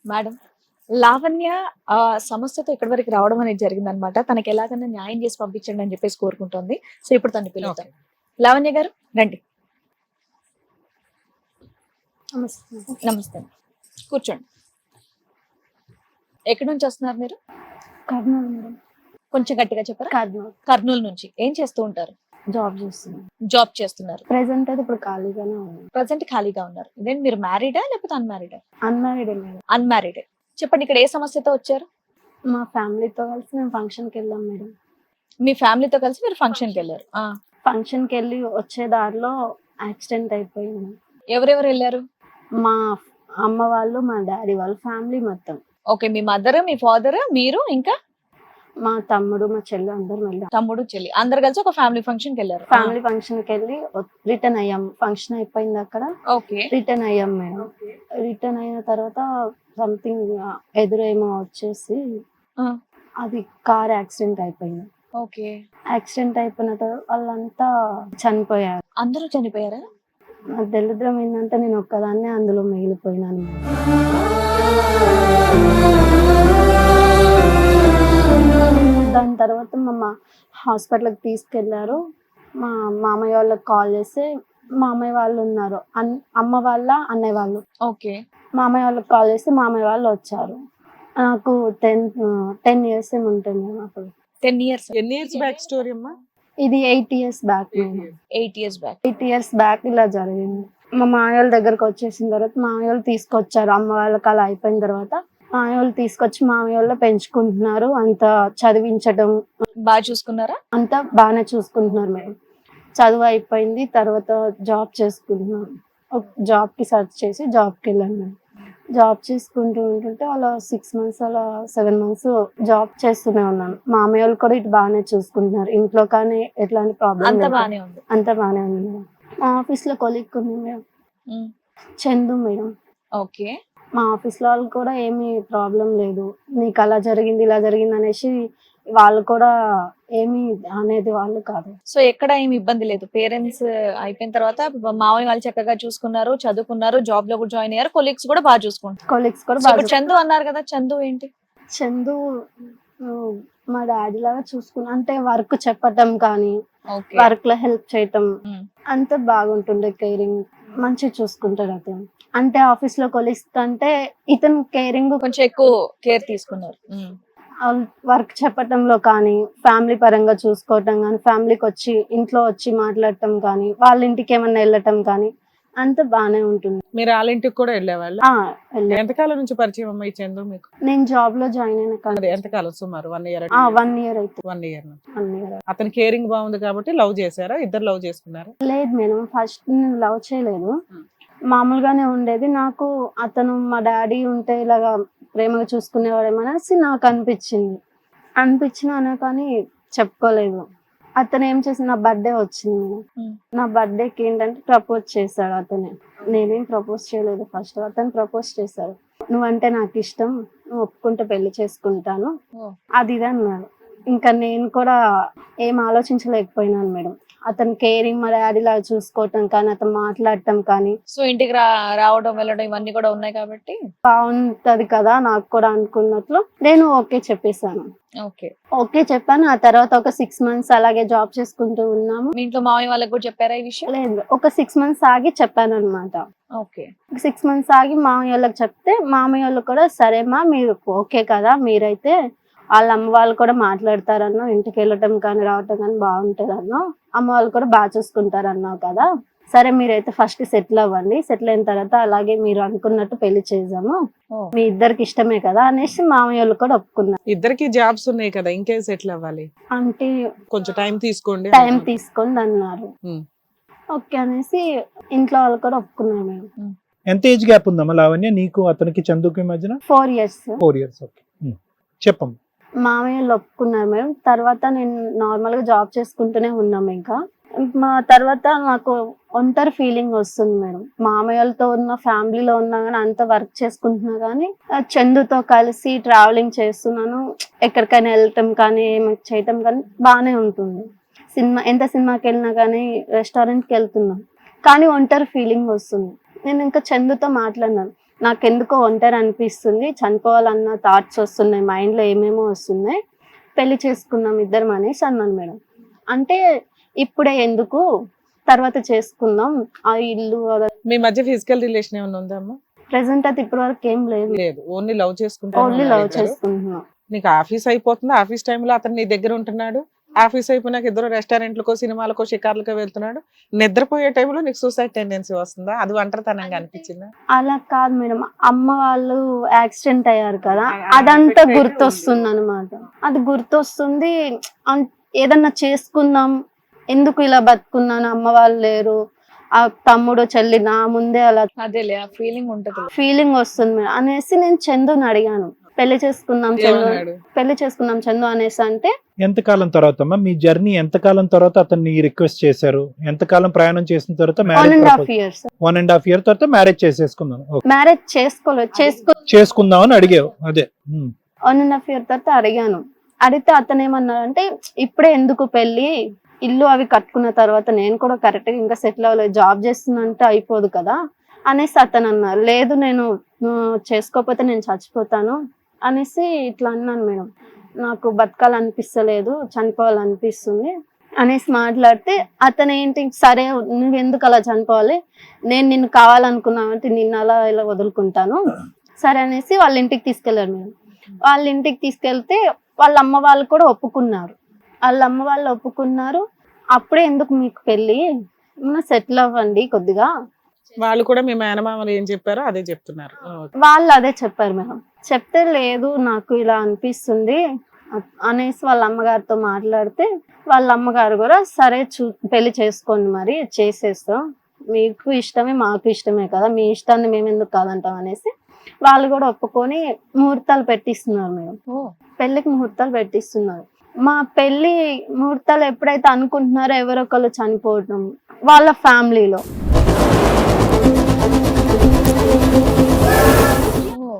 Madam, Lavanya సమస్యతో ఇక్కడి వరకు రావడం అనేది జరిగిందనమాట. తనకి ఎలాగైనా న్యాయం చేసి పంపించండి అని చెప్పేసి కోరుకుంటోంది. సో ఇప్పుడు తనని పిలుద్దాం. ఓకే. లావణ్య గారు రండి. నమస్తే. నమస్తే. కూర్చోండి. ఎక్కడి నుంచి వస్తున్నారు మీరు? కర్నూలు మేడం. కొంచెం గట్టిగా చెప్పరా? కర్నూలు. కర్నూలు నుంచి. ఏం చేస్తూ ఉంటారు? జాబ్ చేస్తున్నాను. జాబ్ చేస్తున్నారు. ప్రెసెంట్ అయితే ఇప్పుడు ఖాళీగానే ఉన్నాను. ప్రజెంట్ ఖాళీగా ఉన్నారు. ఇదేంటి, మీరు మ్యారీడా లేకపోతే అన్మ్యారీడా? Unmarried madam. అన్మ్యారీడే. చెప్పండి, ఇక్కడ ఏ సమస్యతో వచ్చారు? మా ఫ్యామిలీతో కలిసి మేము ఫంక్షన్కి వెళ్ళాం మేడం. మీ ఫ్యామిలీతో కలిసి మీరు ఫంక్షన్కి వెళ్ళారు. ఫంక్షన్కి వెళ్ళి వచ్చే దారిలో యాక్సిడెంట్ అయిపోయింది. ఎవరెవరు వెళ్ళారు? మా అమ్మ వాళ్ళు, మా డాడీ వాళ్ళు, ఫ్యామిలీ మొత్తం. ఓకే, మీ మదర్, మీ ఫాదర్, మీరు, ఇంకా మా తమ్ముడు, మా చెల్లి అందరం వెళ్ళాం. తమ్ముడు, చెల్లి అందరు కలిసి ఒక ఫ్యామిలీ ఫంక్షన్ కి వెళ్ళారు. ఫ్యామిలీ ఫంక్షన్కి వెళ్ళి రిటర్న్ అయ్యాం. ఫంక్షన్ అయిపోయింది అక్కడ. ఓకే. రిటర్న్ అయ్యాం మేడం. రిటర్న్ అయిన తర్వాత సంథింగ్ ఎదురేమో వచ్చేసి అది కార్ యాక్సిడెంట్ అయిపోయింది. ఓకే. యాక్సిడెంట్ అయిపోయిన తర్వాత వాళ్ళంతా చనిపోయారు. అందరూ చనిపోయారా? నాకు దరిద్రం ఏంటంటే నేను ఒక్కదాన్నే అందులో మిగిలిపోయినాను. దాని తర్వాత మా హాస్పిటల్కి తీసుకెళ్లారు. మా మామయ్య వాళ్ళకి కాల్ చేస్తే మామయ్య వాళ్ళు ఉన్నారు, అమ్మ వాళ్ళ అన్నయ్య వాళ్ళు. ఓకే. మామయ్య వాళ్ళకి కాల్ చేస్తే మామయ్య వాళ్ళు వచ్చారు. నాకు 10 years ఏమి ఉంటుంది అప్పుడు. 10 years. ఎన్ని ఇయర్స్ బ్యాక్ స్టోరీ అమ్మా? ఇది 8 years back. 8 years back. 8 years back ఇలా జరిగింది. మా మామయ్య వాళ్ళ దగ్గరకు వచ్చేసిన తర్వాత మామయ్య వాళ్ళు తీసుకొచ్చారు. అమ్మ వాళ్ళకి అలా అయిపోయిన తర్వాత మామయ్య వాళ్ళు తీసుకొచ్చి మామయ్య వాళ్ళు పెంచుకుంటున్నారు. అంత చదివించడం బాగా చూసుకున్నారా? అంతా బాగానే చూసుకుంటున్నారు మేడం. చదువు అయిపోయింది, తర్వాత జాబ్ చేసుకుంటున్నాను. జాబ్కి సెర్చ్ చేసి జాబ్కి వెళ్ళాను మేడం. జాబ్ చేసుకుంటూ ఉంటుంటే అలా 6 months అలా 7 months జాబ్ చేస్తూనే ఉన్నాను. మామయ్య వాళ్ళు కూడా ఇటు బాగానే చూసుకుంటున్నారు. ఇంట్లో కానీ ఎట్లాంటి ప్రాబ్లం అంత బానే ఉంది. అంతా బాగానే ఉంది మేడం. మా ఆఫీస్లో కొలీగ్ ఉంది మేడం, చందు మేడం. ఓకే. మా ఆఫీస్లో వాళ్ళు కూడా ఏమీ ప్రాబ్లం లేదు, నీకు అలా జరిగింది ఇలా జరిగింది అనేసి వాళ్ళు కూడా ఏమీ అనేది వాళ్ళు కాదు. సో ఎక్కడ ఏమి ఇబ్బంది లేదు. పేరెంట్స్ అయిపోయిన తర్వాత మామయ్య వాళ్ళు చక్కగా చూసుకున్నారు, చదువుకున్నారు, జాబ్ లో కూడా జాయిన్ అయ్యారు, కొలీగ్స్ కూడా బాగా చూసుకుంటారు. కొలీగ్స్ కూడా సో బాగా ఇప్పుడు చందు అన్నారు కదా, చందు ఏంటి? చందు మా డాడీ లాగా చూసుకున్నా, అంటే వర్క్ చెప్పటం కానీ ఓకే. వర్క్ లో హెల్ప్ చేయటం ఉమ్. అంత బాగుంటుండే. కేరింగ్ మంచిగా చూసుకుంటాడు అతను. అంటే ఆఫీస్ లో కొలీగ్స్ అంటే ఇతను కేరింగ్ కొంచెం ఎక్కువ కేర్ తీసుకున్నారు. వర్క్ చెప్పటంలో కానీ, ఫ్యామిలీ పరంగా చూసుకోవటం కానీ, ఫ్యామిలీకి వచ్చి ఇంట్లో వచ్చి మాట్లాడటం కానీ, వాళ్ళ ఇంటికి ఏమన్నా వెళ్ళటం కానీ అంత బాగానే ఉంటుంది. మీరు వాళ్ళ ఇంటికి కూడా వెళ్ళేవాళ్ళు? వెళ్ళాను. ఎంతకాలం నుంచి పరిచయం అమ్మా ఈ చందు మీకు? నేను జాబ్ లో జాయిన్ అయిన అది ఎంతకాలం? సుమారు 1 year? 1 year అయితే. 1 year. 1 year. అతని కేరింగ్ బాగుంది కాబట్టి లవ్ చేశారా? ఇద్దరు లవ్ చేసుకున్నారా? లేదు మేడం, ఫస్ట్ నేను లవ్ చేయలేదు, మామూలుగానే ఉండేది. నాకు అతను మా డాడీ ఉంటే ఇలాగా ప్రేమగా చూసుకునేవాడేమనేసి నాకు అనిపించినా కానీ చెప్పుకోలేదు. అతను ఏం చేసి నా బర్త్డే వచ్చింది మేడం. నా బర్త్డేకి ఏంటంటే ప్రపోజ్ చేశాడు అతనే. నేనేం ప్రపోజ్ చేయలేదు ఫస్ట్, అతను ప్రపోజ్ చేశాడు. నువ్వంటే నాకు ఇష్టం, నువ్వు ఒప్పుకుంటే పెళ్లి చేసుకుంటాను అది ఇది అన్నాడు. ఇంకా నేను కూడా ఏం ఆలోచించలేకపోయినాను మేడం. అతను కేరింగ్ మా డాడీ లాగా చూసుకోవటం కానీ, అతను మాట్లాడటం కానీ, సో ఇంటికి రావడం వెళ్ళడం ఇవన్నీ కూడా ఉన్నాయి కాబట్టి బాగుంటది కదా నాకు కూడా అనుకున్నట్లు నేను ఓకే చెప్పేశాను. ఓకే చెప్పాను. ఆ తర్వాత ఒక 6 months అలాగే జాబ్ చేసుకుంటూ ఉన్నాము. మీ ఇంట్లో మామయ్య వాళ్ళకి కూడా చెప్పారా ఈ విషయం? లేదు, ఒక 6 months ఆగి చెప్పాను అనమాట. ఓకే. 6 months ఆగి మామయ్య వాళ్ళకి చెప్తే మామయ్య వాళ్ళు కూడా సరేమ్మా మీరు ఓకే కదా, మీరైతే వాళ్ళ అమ్మ వాళ్ళు కూడా మాట్లాడతారన్నా, ఇంటికి వెళ్ళటం కానీ రావటం కానీ బాగుంటుంది అన్నా, అమ్మ వాళ్ళు కూడా బాగా చూసుకుంటారు అన్నావు కదా, సరే మీరైతే ఫస్ట్ సెటిల్ అవ్వండి, సెటిల్ అయిన తర్వాత అలాగే మీరు అనుకున్నట్టు పెళ్లి చేద్దాము, మీ ఇద్దరికి ఇష్టమే కదా అనేసి మామయ్య వాళ్ళు కూడా ఒప్పుకున్నారు. ఇద్దరికి జాబ్స్ ఉన్నాయి కదా, ఇంకేం సెటిల్ అవ్వాలి అంటే కొంచెం టైం తీసుకోండి అన్నారు. ఓకే అనేసి ఇంట్లో వాళ్ళు కూడా ఒప్పుకున్నారు మేడం. ఎంత ఏజ్ గ్యాప్ ఉందమ్మా లావణ్య నీకు అతనికి చందుకి మధ్యన? 4 years. 4 years. ఓకే, చెప్పమ్మా. మామయ్యలు ఒప్పుకున్నారు మేడం. తర్వాత నేను నార్మల్ గా జాబ్ చేసుకుంటూనే ఉన్నాము. ఇంకా మా తర్వాత నాకు ఒంటరి ఫీలింగ్ వస్తుంది మేడం. మామయ్యలతో ఉన్న ఫ్యామిలీలో ఉన్నా కానీ అంత వర్క్ చేసుకుంటున్నా కానీ చందుతో కలిసి ట్రావెలింగ్ చేస్తున్నాను, ఎక్కడికైనా వెళ్ళటం కానీ ఏమైనా చేయటం కానీ బాగానే ఉంటుంది. ఎంత సినిమాకి వెళ్ళినా కానీ రెస్టారెంట్కి వెళ్తున్నాం కానీ ఒంటరి ఫీలింగ్ వస్తుంది. నేను ఇంకా చందుతో మాట్లాడినాను, నాకెందుకో ఒంటరి అనిపిస్తుంది, చనిపోవాలన్న థాట్స్ వస్తున్నాయి, మైండ్లో ఏమేమో వస్తున్నాయి, పెళ్లి చేసుకుందాం ఇద్దరం అనేసి అన్నాను మేడం. అంటే ఇప్పుడే ఎందుకు, తర్వాత చేసుకుందాం, ఆ ఇల్లు మీ మధ్య ఫిజికల్ రిలేషన్ ఏమైనా ఉందా అమ్మా? ప్రెసెంట్ అయితే ఇప్పటి వరకు ఏం లేదు. లేదు, ఓన్లీ లవ్ ఓన్లీ లవ్ చేసుకుంటా. చేసుకుంటున్నాం. నీకు ఆఫీస్ అయిపోతుంది, ఆఫీస్ టైంలో అతను నీ దగ్గర ఉంటున్నాడు, ఆఫీస్ అయిపోయినాక ఇద్దరు రెస్టారెంట్లకో సినిమాలకో షికార్లకో వెళ్తున్నాడు, నిద్రపోయే టైంలో నీకు సూసైడ్ టెండెన్సీ వస్తుందా? అది ఒంటరితనంగా అనిపించిందా? అలా కాదు మేడం, అమ్మ వాళ్ళు యాక్సిడెంట్ అయ్యారు కదా, ఆ, అదంతా affect గుర్తొస్తుంది అనమాట. అది గుర్తొస్తుంది, ఏదన్నా చేసుకుందాం, ఎందుకు ఇలా బతుకున్నాను, అమ్మ వాళ్ళు లేరు, ఆ తమ్ముడు చెల్లి నా ముందే అలా అదేలే ఆ ఫీలింగ్ ఉంటది. ఫీలింగ్ వస్తుంది మేడం అనేసి నేను చందుని అడిగాను, పెళ్లి చేసుకుందాం చందు, ఏమన్నాడు? పెళ్లి చేసుకుందాం చందు అనేసి అంటే, ఎంతకాలం తర్వాత అమ్మా మీ జర్నీ, ఎంతకాలం తర్వాత అతన్ని రిక్వెస్ట్ చేశారు? ఎంతకాలం ప్రయాణం చేసిన తర్వాత 1.5 years 1.5 year తర్వాత మ్యారేజ్ చేసేసుకుందాం, ఓకే. మ్యారేజ్ చేసుకోలేదు, చేసుకుందాం అని అడిగావు, అదే. 1.5 year తర్వాత అడిగాను. అడిగితే అతను ఏమన్నాడంటే, ఇప్పుడే ఎందుకు పెళ్లి, ఇల్లు అవి కట్టుకున్న తర్వాత నేను కూడా కరెక్ట్ గా ఇంకా సెటిల్ అవ్వలేదు, జాబ్ చేస్తున్నంటే అయిపోదు కదా అనేసి అతను అన్నారు. లేదు నేను చేసుకోకపోతే నేను చచ్చిపోతాను అనేసి ఇట్లా అన్నాను మేడం. నాకు బతకాలనిపిస్తలేదు, చనిపోవాలనిపిస్తుంది అనేసి మాట్లాడితే అతను ఏంటి, సరే నువ్వు ఎందుకు అలా చనిపోవాలి, నేను నిన్ను కావాలనుకున్నానంటే నిన్ను అలా ఇలా వదులుకుంటాను, సరే అనేసి వాళ్ళ ఇంటికి తీసుకెళ్లారు మేడం. వాళ్ళ ఇంటికి తీసుకెళ్తే వాళ్ళ అమ్మ వాళ్ళు కూడా ఒప్పుకున్నారు. వాళ్ళ అమ్మ వాళ్ళు ఒప్పుకున్నారు. అప్పుడే ఎందుకు మీకు పెళ్లి, సెటిల్ అవ్వండి కొద్దిగా. వాళ్ళు కూడా మీ మేనమామలు ఏం చెప్పారో అదే చెప్తున్నారు. వాళ్ళు అదే చెప్పారు మేడం. చెప్తే లేదు నాకు ఇలా అనిపిస్తుంది అనేసి వాళ్ళ అమ్మగారితో మాట్లాడితే, వాళ్ళ అమ్మగారు కూడా సరే పెళ్లి చేసుకోండి, మరి చేసేస్తాం, మీకు ఇష్టమే మాకు ఇష్టమే కదా, మీ ఇష్టాన్ని మేము ఎందుకు కాదంటాం అనేసి వాళ్ళు కూడా ఒప్పుకొని ముహూర్తాలు పెట్టిస్తున్నారు మేడం. పెళ్లికి ముహూర్తాలు పెట్టిస్తున్నారు. మా పెళ్లి ముహూర్తాలు ఎప్పుడైతే అనుకుంటున్నారో ఎవరొకరు చనిపోవటం వాళ్ళ ఫ్యామిలీలో,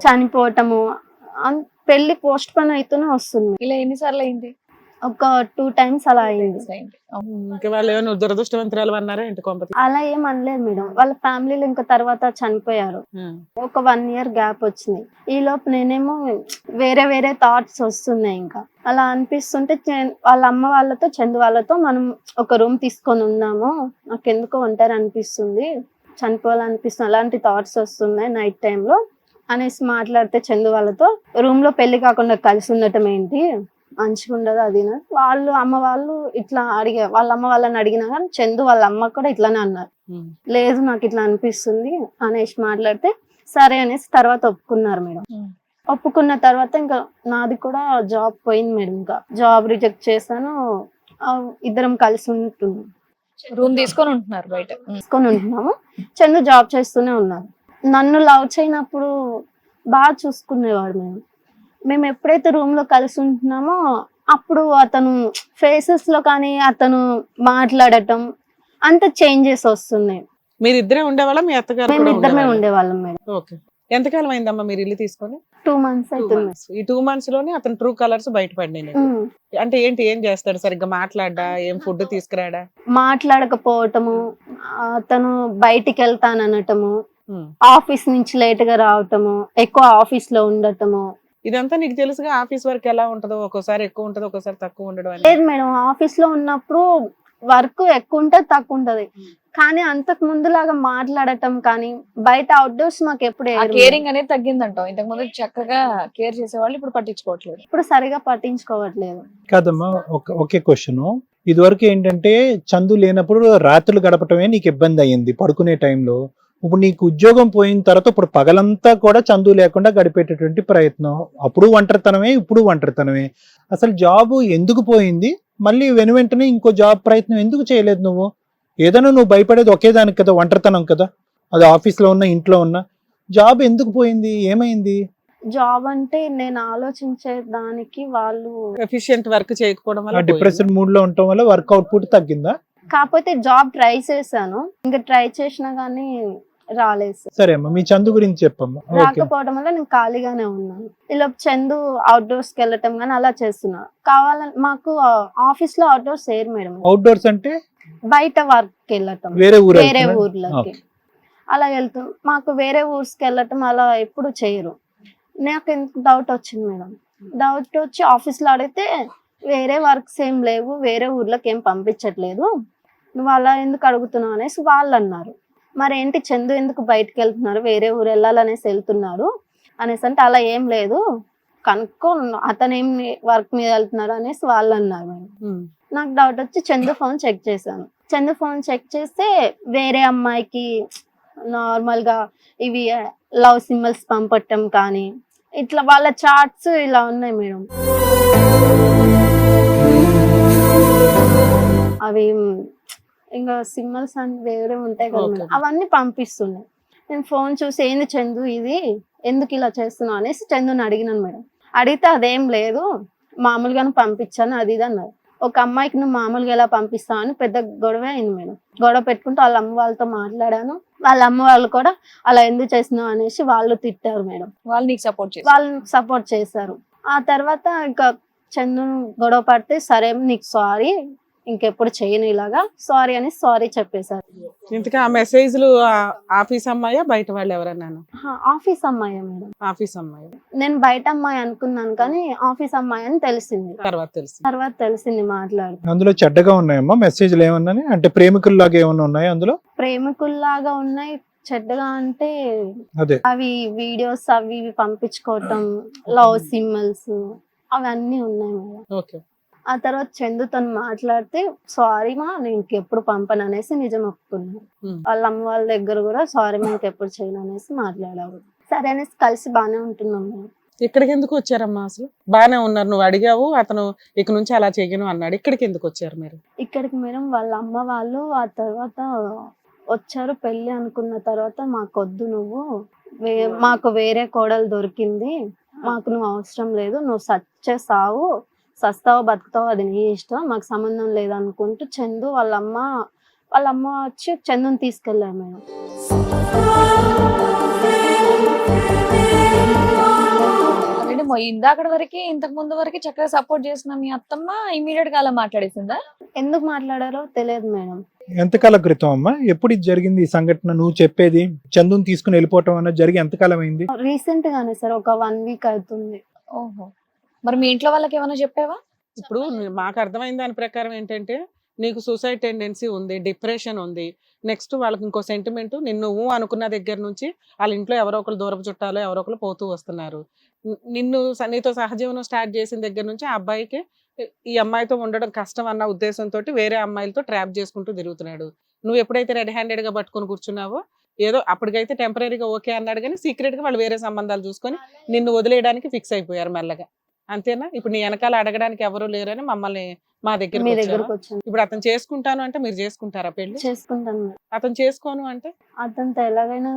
చనిపోవటము, పెళ్లి పోస్ట్ పోన్ అయితేనే వస్తుంది. ఇలా ఎన్నిసార్లు అయింది? ఒక 2 times అలా అయింది. ఇంకా వాళ్ళు ఏమైనా దురదృష్టవంతురాలు అన్నారా ఇంటి కొంపతి? అలా ఏం అనలేదు మేడం. వాళ్ళ ఫ్యామిలీలో ఇంకా తర్వాత చనిపోయారు. ఒక 1 year గ్యాప్ వచ్చింది. ఈ లోపు నేనేమో వేరే వేరే థాట్స్ వస్తున్నాయి. ఇంకా అలా అనిపిస్తుంటే వాళ్ళ అమ్మ వాళ్ళతో చందు వాళ్ళతో మనం ఒక రూమ్ తీసుకొని ఉందాము, నాకు ఎందుకో ఒంటరి అనిపిస్తుంది, చనిపోవాలనిపిస్తుంది, అలాంటి థాట్స్ వస్తున్నాయి నైట్ టైంలో అనేసి మాట్లాడితే, చందు వాళ్ళతో రూమ్ లో పెళ్లి కాకుండా కలిసి ఉండటం ఏంటి, మంచిగా ఉండదు అది. వాళ్ళు అమ్మ వాళ్ళు ఇట్లా వాళ్ళ అమ్మ వాళ్ళని అడిగినా కానీ చందు వాళ్ళ అమ్మ కూడా ఇట్లానే అన్నారు, లేదు నాకు ఇట్లా అనిపిస్తుంది అనేసి మాట్లాడితే సరే అనేసి తర్వాత ఒప్పుకున్నారు మేడం. ఒప్పుకున్న తర్వాత ఇంకా నాది కూడా జాబ్ పోయింది మేడం. ఇంకా జాబ్ రిజెక్ట్ చేశాను. ఇద్దరం కలిసి ఉంటున్నాం, రూమ్ తీసుకొని ఉంటున్నారు, బయట తీసుకొని ఉంటున్నాము. చందు జాబ్ చేస్తూనే ఉన్నారు. నన్ను లవ్ చేయనప్పుడు బాగా చూసుకునేవాడు మేము ఎప్పుడైతే రూమ్ లో కలిసి ఉంటున్నామో అప్పుడు అతను ఫేసెస్ లో కానీ అతను మాట్లాడటం అంత చేంజెస్ వస్తున్నాయి. మీరిద్దరే ఉండేవాళ్ళ, మీ అత్తగారు మేము ఇద్దరమే ఉండేవాళ్ళం మేడం. ఓకే. ఎంతకాలం అయిందమ్మా మీరు ఇల్లు తీసుకొని? 2 months అవుతుంది. ఈ 2 months లోనే అతను ట్రూ కలర్స్ బయటపడినాయి. అంటే ఏంటి, ఏం చేస్తాడు? సరిగ్గా మాట్లాడా, ఏం ఫుడ్ తీసుకురాడా? మాట్లాడకపోవటము, అతను బయటికి వెళ్తాననటము, ఆఫీస్ నుంచి లేట్ గా రావటము, ఎక్కువ ఆఫీస్ లో ఉండటము. ఇదంతా నీకు తెలుసుగా, ఆఫీస్ వర్క్ ఎలా ఉంటదో, ఒక్కోసారి ఎక్కువ ఉంటది, ఒక్కోసారి తక్కువ ఉండడం. లేదు మేడం, ఆఫీస్ లో ఉన్నప్పుడు వర్క్ ఎక్కువ ఉంటది తక్కువ ఉంటది, కానీ అంతకు ముందులాగా మాట్లాడటం కానీ బయట అవుట్డోర్స్ మాకు ఎప్పుడు కేరింగ్ అనేది తగ్గిందంటాం. ఇంతకు ముందు చక్కగా కేర్ చేసేవాళ్ళు, ఇప్పుడు పట్టించుకోవట్లేదు, ఇప్పుడు సరిగా పట్టించుకోవట్లేదు. కాదమ్మా, ఒకే క్వశ్చన్. ఇదివరకు ఏంటంటే చందు లేనప్పుడు రాత్రులు గడపటమే నీకు ఇబ్బంది అయ్యింది పడుకునే టైంలో. ఇప్పుడు నీకు ఉద్యోగం పోయిన తర్వాత ఇప్పుడు పగలంతా కూడా చందు లేకుండా గడిపేటటువంటి ప్రయత్నం. అప్పుడు ఒంటరితనమే, ఇప్పుడు ఒంటరితనమే. అసలు జాబ్ ఎందుకు పోయింది? మళ్ళీ వెంటనే ఇంకో జాబ్ ప్రయత్నం ఎందుకు చేయలేదు నువ్వు? ఏదైనా నువ్వు భయపడేది ఒకే దానికి కదా, ఒంటరితనం కదా. అది ఆఫీస్లో ఉన్నా ఇంట్లో ఉన్నా. జాబ్ ఎందుకు పోయింది, ఏమైంది? జాబ్ అంటే నేను ఆలోచించే దానికి వాళ్ళు ఎఫిషియెంట్ వర్క్ చేయకపోవడం వల్ల, డిప్రెషన్ మూడ్ లో ఉండటం వల్ల వర్క్ అవుట్పుట్ తగ్గిందా? కాకపోతే జాబ్ ట్రై చేశాను, ఇంకా ట్రై చేసినా గానీ రాలేదు. సరే అమ్మా, మీ చందు గురించి చెప్పమ్మా. రాకపోవడం వల్ల నేను ఖాళీగానే ఉన్నాను. ఇలా చందు అవుట్డోర్స్ కి వెళ్ళటం గానీ అలా చేస్తున్నా. కావాలని మాకు ఆఫీస్ లో అవుట్డోర్స్ ఎయిర్ మేడం. అవుట్డోర్స్ అంటే బయట వర్క్ వెళ్ళటం, వేరే వేరే ఊర్లకి. అలా వెళ్తూ మాకు వేరే ఊర్స్కి వెళ్ళటం అలా ఎప్పుడు చేయరు. నాకు ఎందుకు డౌట్ వచ్చింది మేడం. డౌట్ వచ్చి ఆఫీస్లో అడిగితే వేరే వర్క్స్ ఏం లేవు, వేరే ఊర్లోకి ఏం పంపించట్లేదు, నువ్వు అలా ఎందుకు అడుగుతున్నావు అనేసి వాళ్ళు అన్నారు. మరి ఏంటి చందు ఎందుకు బయటకు వెళ్తున్నారు, వేరే ఊరు వెళ్ళాలనేసి వెళ్తున్నారు అనేసి అంటే అలా ఏం లేదు కనుక్కో, అతను ఏం వర్క్ మీద వెళ్తున్నారు అనేసి వాళ్ళు అన్నారు మేడం. నాకు డౌట్ వచ్చి చందు ఫోన్ చెక్ చేశాను. చందు ఫోన్ చెక్ చేస్తే వేరే అమ్మాయికి నార్మల్ గా ఇవి లవ్ సింబల్స్ పంపటం కానీ ఇట్లా వాళ్ళ చాట్స్ ఇలా ఉన్నాయి మేడం. అవి ఇంకా సింబల్స్ అని వేరే ఉంటాయి కదా మేడం, అవన్నీ పంపిస్తున్నాయి. నేను ఫోన్ చూసి ఏంది చందు ఇది ఎందుకు ఇలా చేస్తున్నావు అనేసి చందుని అడిగినాను మేడం. అడిగితే అదేం లేదు మామూలుగానే పంపించాను అది ఇది అన్నారు. ఒక అమ్మాయికి నువ్వు మామూలుగా ఎలా పంపిస్తావు అని పెద్ద గొడవ అయింది మేడం. గొడవ పెట్టుకుంటూ వాళ్ళ అమ్మ వాళ్ళతో మాట్లాడాను. వాళ్ళ అమ్మ వాళ్ళు కూడా అలా ఎందుకు చేస్తున్నావు అనేసి వాళ్ళు తిట్టారు మేడం. వాళ్ళు నీకు సపోర్ట్ చేసి వాళ్ళు సపోర్ట్ చేశారు. ఆ తర్వాత ఇంకా చందు గొడవ పడితే సరే నీకు సారీ, ఇంకెప్పుడు చేయను ఇలాగా, సారీ అని సారీ చెప్పేశారు. ఇంతకీ ఆ మెసేజ్లు ఆఫీస్ అమ్మాయా బయట వాళ్ళు ఎవరన్నాను? ఆఫీస్ అమ్మాయి మేడం. ఆఫీస్ అమ్మాయి. నేను బయట అమ్మాయి అనుకున్నాను కానీ ఆఫీస్ అమ్మాయి అని తెలిసింది. తర్వాత తెలిసింది మాట్లాడు. అందులో చెడ్డగా ఉన్నాయమ్మా మెసేజ్లు ఏమన్నా, అంటే ప్రేమికుల్లాగా ఏమన్నా ఉన్నాయి అందులో? ప్రేమికుల్లాగా ఉన్నాయి. చెడ్డగా అంటే అదే అవి వీడియోస్ అవి ఇవి పంపించుకోవటం, లవ్ సింబల్స్ అవన్నీ ఉన్నాయి మేడం. ఓకే. ఆ తర్వాత చందుతో మాట్లాడితే సారీ మా నేను ఇంకెప్పుడు పంపను అనేసి నిజం ఒప్పుకున్నాను. వాళ్ళ అమ్మ వాళ్ళ దగ్గర కూడా సారీ మా ఇంకెప్పుడు చేయను అనేసి మాట్లాడారు. సరే అనేసి కలిసి బాగానే ఉంటున్నాం మేము. ఇక్కడికి ఎందుకు వచ్చారమ్మా? అసలు బాగానే ఉన్నారు, నువ్వు అడిగావు అతను ఇక నుంచి అలా చేయను అన్నాడు, ఇక్కడికి ఎందుకు వచ్చారు మీరు? ఇక్కడికి మేడం వాళ్ళ అమ్మ వాళ్ళు ఆ తర్వాత వచ్చారు. పెళ్లి అనుకున్న తర్వాత మాకొద్దు నువ్వు, మాకు వేరే కోడలు దొరికింది, మాకు నువ్వు అవసరం లేదు, నువ్వు సావు సస్తావో బతుకుతావో అది నీ ఇష్టం, మాకు సంబంధం లేదనుకుంటూ చందు వాళ్ళ అమ్మ వచ్చి చందుని తీసుకెళ్ళారు మేడం. ఇందాక వరకు ఇంతకు ముందు వరకు చక్కగా సపోర్ట్ చేసిన మీ అత్తమ్మ ఇమీడియట్ గా అలా మాట్లాడేసిందా? ఎందుకు మాట్లాడారో తెలియదు మేడం. ఎంతకాలం క్రితం అమ్మా? ఎప్పుడు ఇది జరిగింది ఈ సంఘటన? నువ్వు చెప్పేది చందుని తీసుకుని వెళ్ళిపోవటం అన్నది జరిగి ఎంతకాలం అయింది? రీసెంట్ గానే సార్, ఒక 1 వీక్ అవుతుంది. ఓహో, మరి మీ ఇంట్లో వాళ్ళకి ఏమైనా చెప్పావా? ఇప్పుడు మాకు అర్థమైన దాని ప్రకారం ఏంటంటే నీకు సూసైడ్ టెండెన్సీ ఉంది, డిప్రెషన్ ఉంది, నెక్స్ట్ వాళ్ళకి ఇంకో సెంటిమెంట్, నిన్ను అనుకున్న దగ్గర నుంచి వాళ్ళ ఇంట్లో ఎవరో ఒకరు దూరపు చుట్టాలో ఎవరో ఒకరు పోతూ వస్తున్నారు. నీతో సహజీవనం స్టార్ట్ చేసిన దగ్గర నుంచి ఆ అబ్బాయికి ఈ అమ్మాయితో ఉండడం కష్టం అన్న ఉద్దేశంతో వేరే అమ్మాయిలతో ట్రాప్ చేసుకుంటూ తిరుగుతున్నాడు. నువ్వు ఎప్పుడైతే రెడ్ హ్యాండెడ్ గా పట్టుకొని కూర్చున్నావో ఏదో అప్పటికైతే టెంపరీగా ఓకే అన్నాడు, కానీ సీక్రెట్ గా వాళ్ళు వేరే సంబంధాలు చూసుకొని నిన్ను వదిలేయడానికి ఫిక్స్ అయిపోయారు మెల్లగా. అంతేనా? ఇప్పుడు నీ వెనకాల అడగడానికి ఎవరు లేరని మమ్మల్ని మా దగ్గరకు వచ్చాను. ఇప్పుడు అతను చేసుకుంటాను అంటే మీరు చేసుకుంటారా పెళ్లి? చేసుకుంటాను. అతను చేసుకోను అంటే అతనితో ఎలాగైనా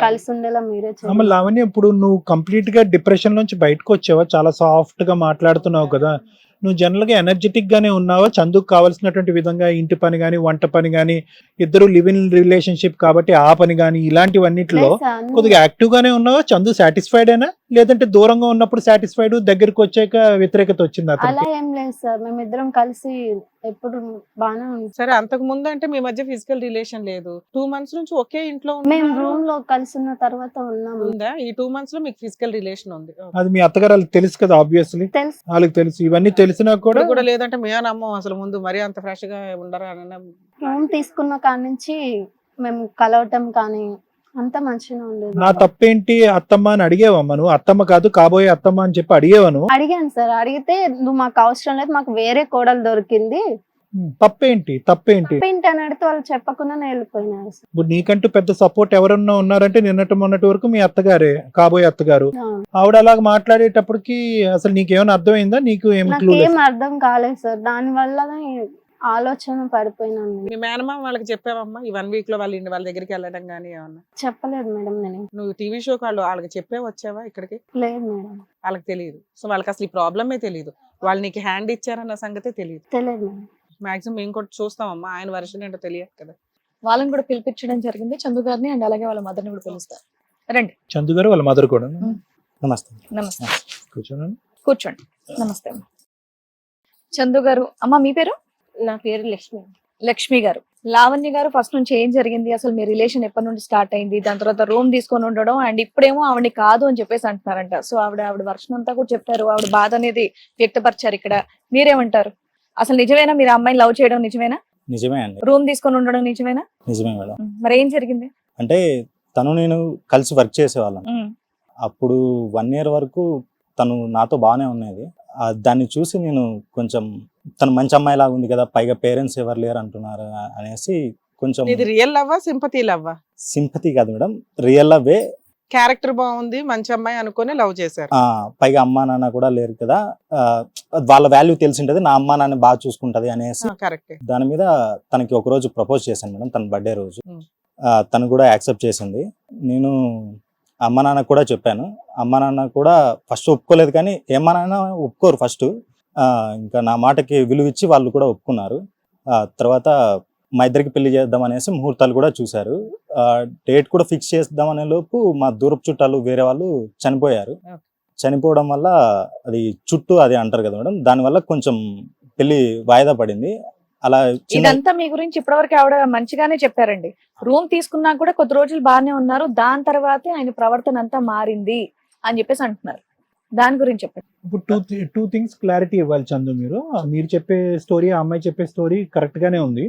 కలిసి ఉండేలా మీరే లావణ్య, ఇప్పుడు నువ్వు కంప్లీట్ గా డిప్రెషన్ నుంచి బయటకు వచ్చావా? చాలా సాఫ్ట్ గా మాట్లాడుతున్నావు కదా, నువ్వు జనరల్ గా ఎనర్జెటిక్ గానే ఉన్నావా? చందుకు కావాల్సినటువంటి విధంగా ఇంటి పని గానీ వంట పని గానీ, ఇద్దరు లివ్ ఇన్ రిలేషన్షిప్ కాబట్టి ఆ పని గానీ ఇలాంటివన్నిటిలో కొద్దిగా యాక్టివ్ గానే ఉన్నావా? చందు సాటిస్ఫైడ్ అయినా, లేదంటే దూరంగా ఉన్నప్పుడు సాటిస్ఫైడ్, దగ్గరికి వచ్చాక వ్యతిరేకత వచ్చింది? అలా ఏం లేదు సార్, మేమిద్దరం కలిసి ఎప్పుడు బాగానే ఉంది. సరే, అంతకు ముందు అంటే మీ మధ్య ఫిజికల్ రిలేషన్ లేదు, 2 months నుంచి ఒకే ఇంట్లో మేము రూమ్ లో కలిసి ఉన్న తర్వాత ఉన్నాము. ఈ 2 months లో మీకు ఫిజికల్ రిలేషన్ ఉంది? అది మీ అత్తగారు వాళ్ళకి తెలుసు కదా, ఆబ్వియస్లీ తెలుసు, వాళ్ళకి తెలుసు. ఇవన్నీ తెలిసినా కూడా లేదంటే మేము నమ్మం అసలు, ముందు మరీ అంత ఫ్రెష్ గా ఉండరా? రూమ్ తీసుకున్న కాడ నుంచి మేము కలవటం కానీ అంతా మంచిగా ఉండేది. నా తప్పేంటి అత్తమ్మ అని అడిగేవమ్మా నువ్వు? అత్తమ్మ కాదు కాబోయే అత్తమ్మ అని చెప్పి అడిగేవాను? అడిగాను సార్. అడిగితే నువ్వు మాకు అవసరం లేదు, మాకు వేరే కోడలు దొరికింది. తప్పేంటి అని అడిగితే వాళ్ళు చెప్పకుండానే వెళ్ళిపోయినారు. ఇప్పుడు నీకంటూ పెద్ద సపోర్ట్ ఎవరన్నా ఉన్నారంటే నిన్నటి మొన్నటి వరకు మీ అత్తగారే, కాబోయే అత్తగారు. ఆవిడ అలాగ మాట్లాడేటప్పటికి అసలు నీకేమైనా అర్థమైందా? నీకు ఏం అర్థం కాలేదు సార్, దాని వల్ల ఆలోచన పడిపోయినాను. మీ మేనమామ వాళ్ళకి చెప్పావమ్మా ఈ 1 week లో వాళ్ళ దగ్గరికి వెళ్ళడం గానీ ఏమన్నా? చెప్పలేదు మేడం. నేను నువ్వు టీవీ షో వాళ్ళకి చెప్పే వచ్చావా ఇక్కడికి? లేదు మేడం. వాళ్ళకి తెలియదు. సో వాళ్ళకి అసలు ఈ ప్రాబ్లమే తెలియదు, వాళ్ళు నీకు హ్యాండ్ ఇచ్చారన్న సంగతే తెలియదు. తెలియదు మేడం. మాక్సిమం మేము కూడా చూస్తామమ్మా, ఆయన వర్షన్ ఏంటో తెలియదు కదా. వాళ్ళని కూడా పిలిపించడం జరిగింది, చందు గారిని, అండ్ అలాగే వాళ్ళ మదర్ని కూడా పిలుస్తారు. రండి. చందు గారు వాళ్ళ మదర్ కూడా. నమస్తే. నమస్తే. కూర్చోండి. నమస్తే చందు గారు. అమ్మ మీ పేరు? నా పేరు లక్ష్మి. లక్ష్మి గారు, లావణ్య గారు ఫస్ట్ నుంచి ఏం జరిగింది, అసలు మీ రిలేషన్ ఎప్పటి నుండి స్టార్ట్ అయింది, దాని తర్వాత రూమ్ తీసుకొని ఉండడం, అండ్ ఇప్పుడేమో ఆవిడ కాదు అని చెప్పేసి అంటున్నారంట. సో ఆవిడ వర్షన్ అంతా కూడా చెప్పారు, ఆవిడ బాధ అనేది వ్యక్తపరిచారు. ఇక్కడ మీరేమంటారు? అసలు నిజమేనా మీరు అమ్మాయిని లవ్ చేయడం నిజమేనా? నిజమే అండి, రూమ్ తీసుకొని ఉండడం నిజమేనా? నిజమే మేడం. మరి ఏం జరిగింది? అంటే తను నేను కలిసి వర్క్ చేసేవాళ్ళం. ఉమ్, అప్పుడు 1 year వరకు తను నాతో బాగానే ఉన్నది. దాన్ని చూసి నేను కొంచెం తను మంచి అమ్మాయి లాగా ఉంది కదా, పైగా పేరెంట్స్ ఎవరు లేరు అంటున్నారు అనేసి కొంచెం ఇది రియల్ లవ్వా సింపతి లవ్వా? సింపతి కాదు మేడం, రియల్ లవ్వే. క్యారెక్టర్ బాగుంది, మంచి అమ్మాయి అనుకుని లవ్ చేశారు. పైగా అమ్మా నాన్న కూడా లేరు కదా, వాళ్ళ వాల్యూ తెలిసింటది, నా అమ్మా నాన్న బాగా చూసుకుంటది అనేసి కరెక్ట్. దాని మీద తనకి ఒక రోజు ప్రపోజ్ చేశాను మేడం, తన బర్త్డే రోజు. Hmm. తను కూడా యాక్సెప్ట్ చేసింది. నేను అమ్మ నాన్న కూడా చెప్పాను. అమ్మ నాన్న కూడా ఫస్ట్ ఒప్పుకోలేదు, కానీ ఏమా నాన్న ఒప్పుకోరు ఫస్ట్. ఇంకా నా మాటకి విలువ ఇచ్చి వాళ్ళు కూడా ఒప్పుకున్నారు. తర్వాత మా ఇద్దరికి పెళ్లి చేద్దాం అనేసి ముహూర్తాలు కూడా చూశారు. డేట్ కూడా ఫిక్స్ చేద్దామనే లోపు మా దూరపు చుట్టాలు వేరే వాళ్ళు చనిపోయారు. చనిపోవడం వల్ల అది చుట్టూ అది అంటారు కదా మేడం, దానివల్ల కొంచెం పెళ్లి వాయిదా పడింది. అలా ఇదంతా మీ గురించి ఇప్పటివరకు ఆవిడ మంచిగానే చెప్పారండి. రూమ్ తీసుకున్నా కూడా కొద్ది రోజులు బాగానే ఉన్నారు, దాని తర్వాతే ఆయన ప్రవర్తన అంతా మారింది అని చెప్పేసి అంటున్నారు. దాని గురించి చెప్పండి. ఇప్పుడు టూ థింగ్స్ క్లారిటీ ఇవ్వాలి చందు. మీరు చెప్పే స్టోరీ, ఆ అమ్మాయి చెప్పే స్టోరీ కరెక్ట్ గానే ఉంది.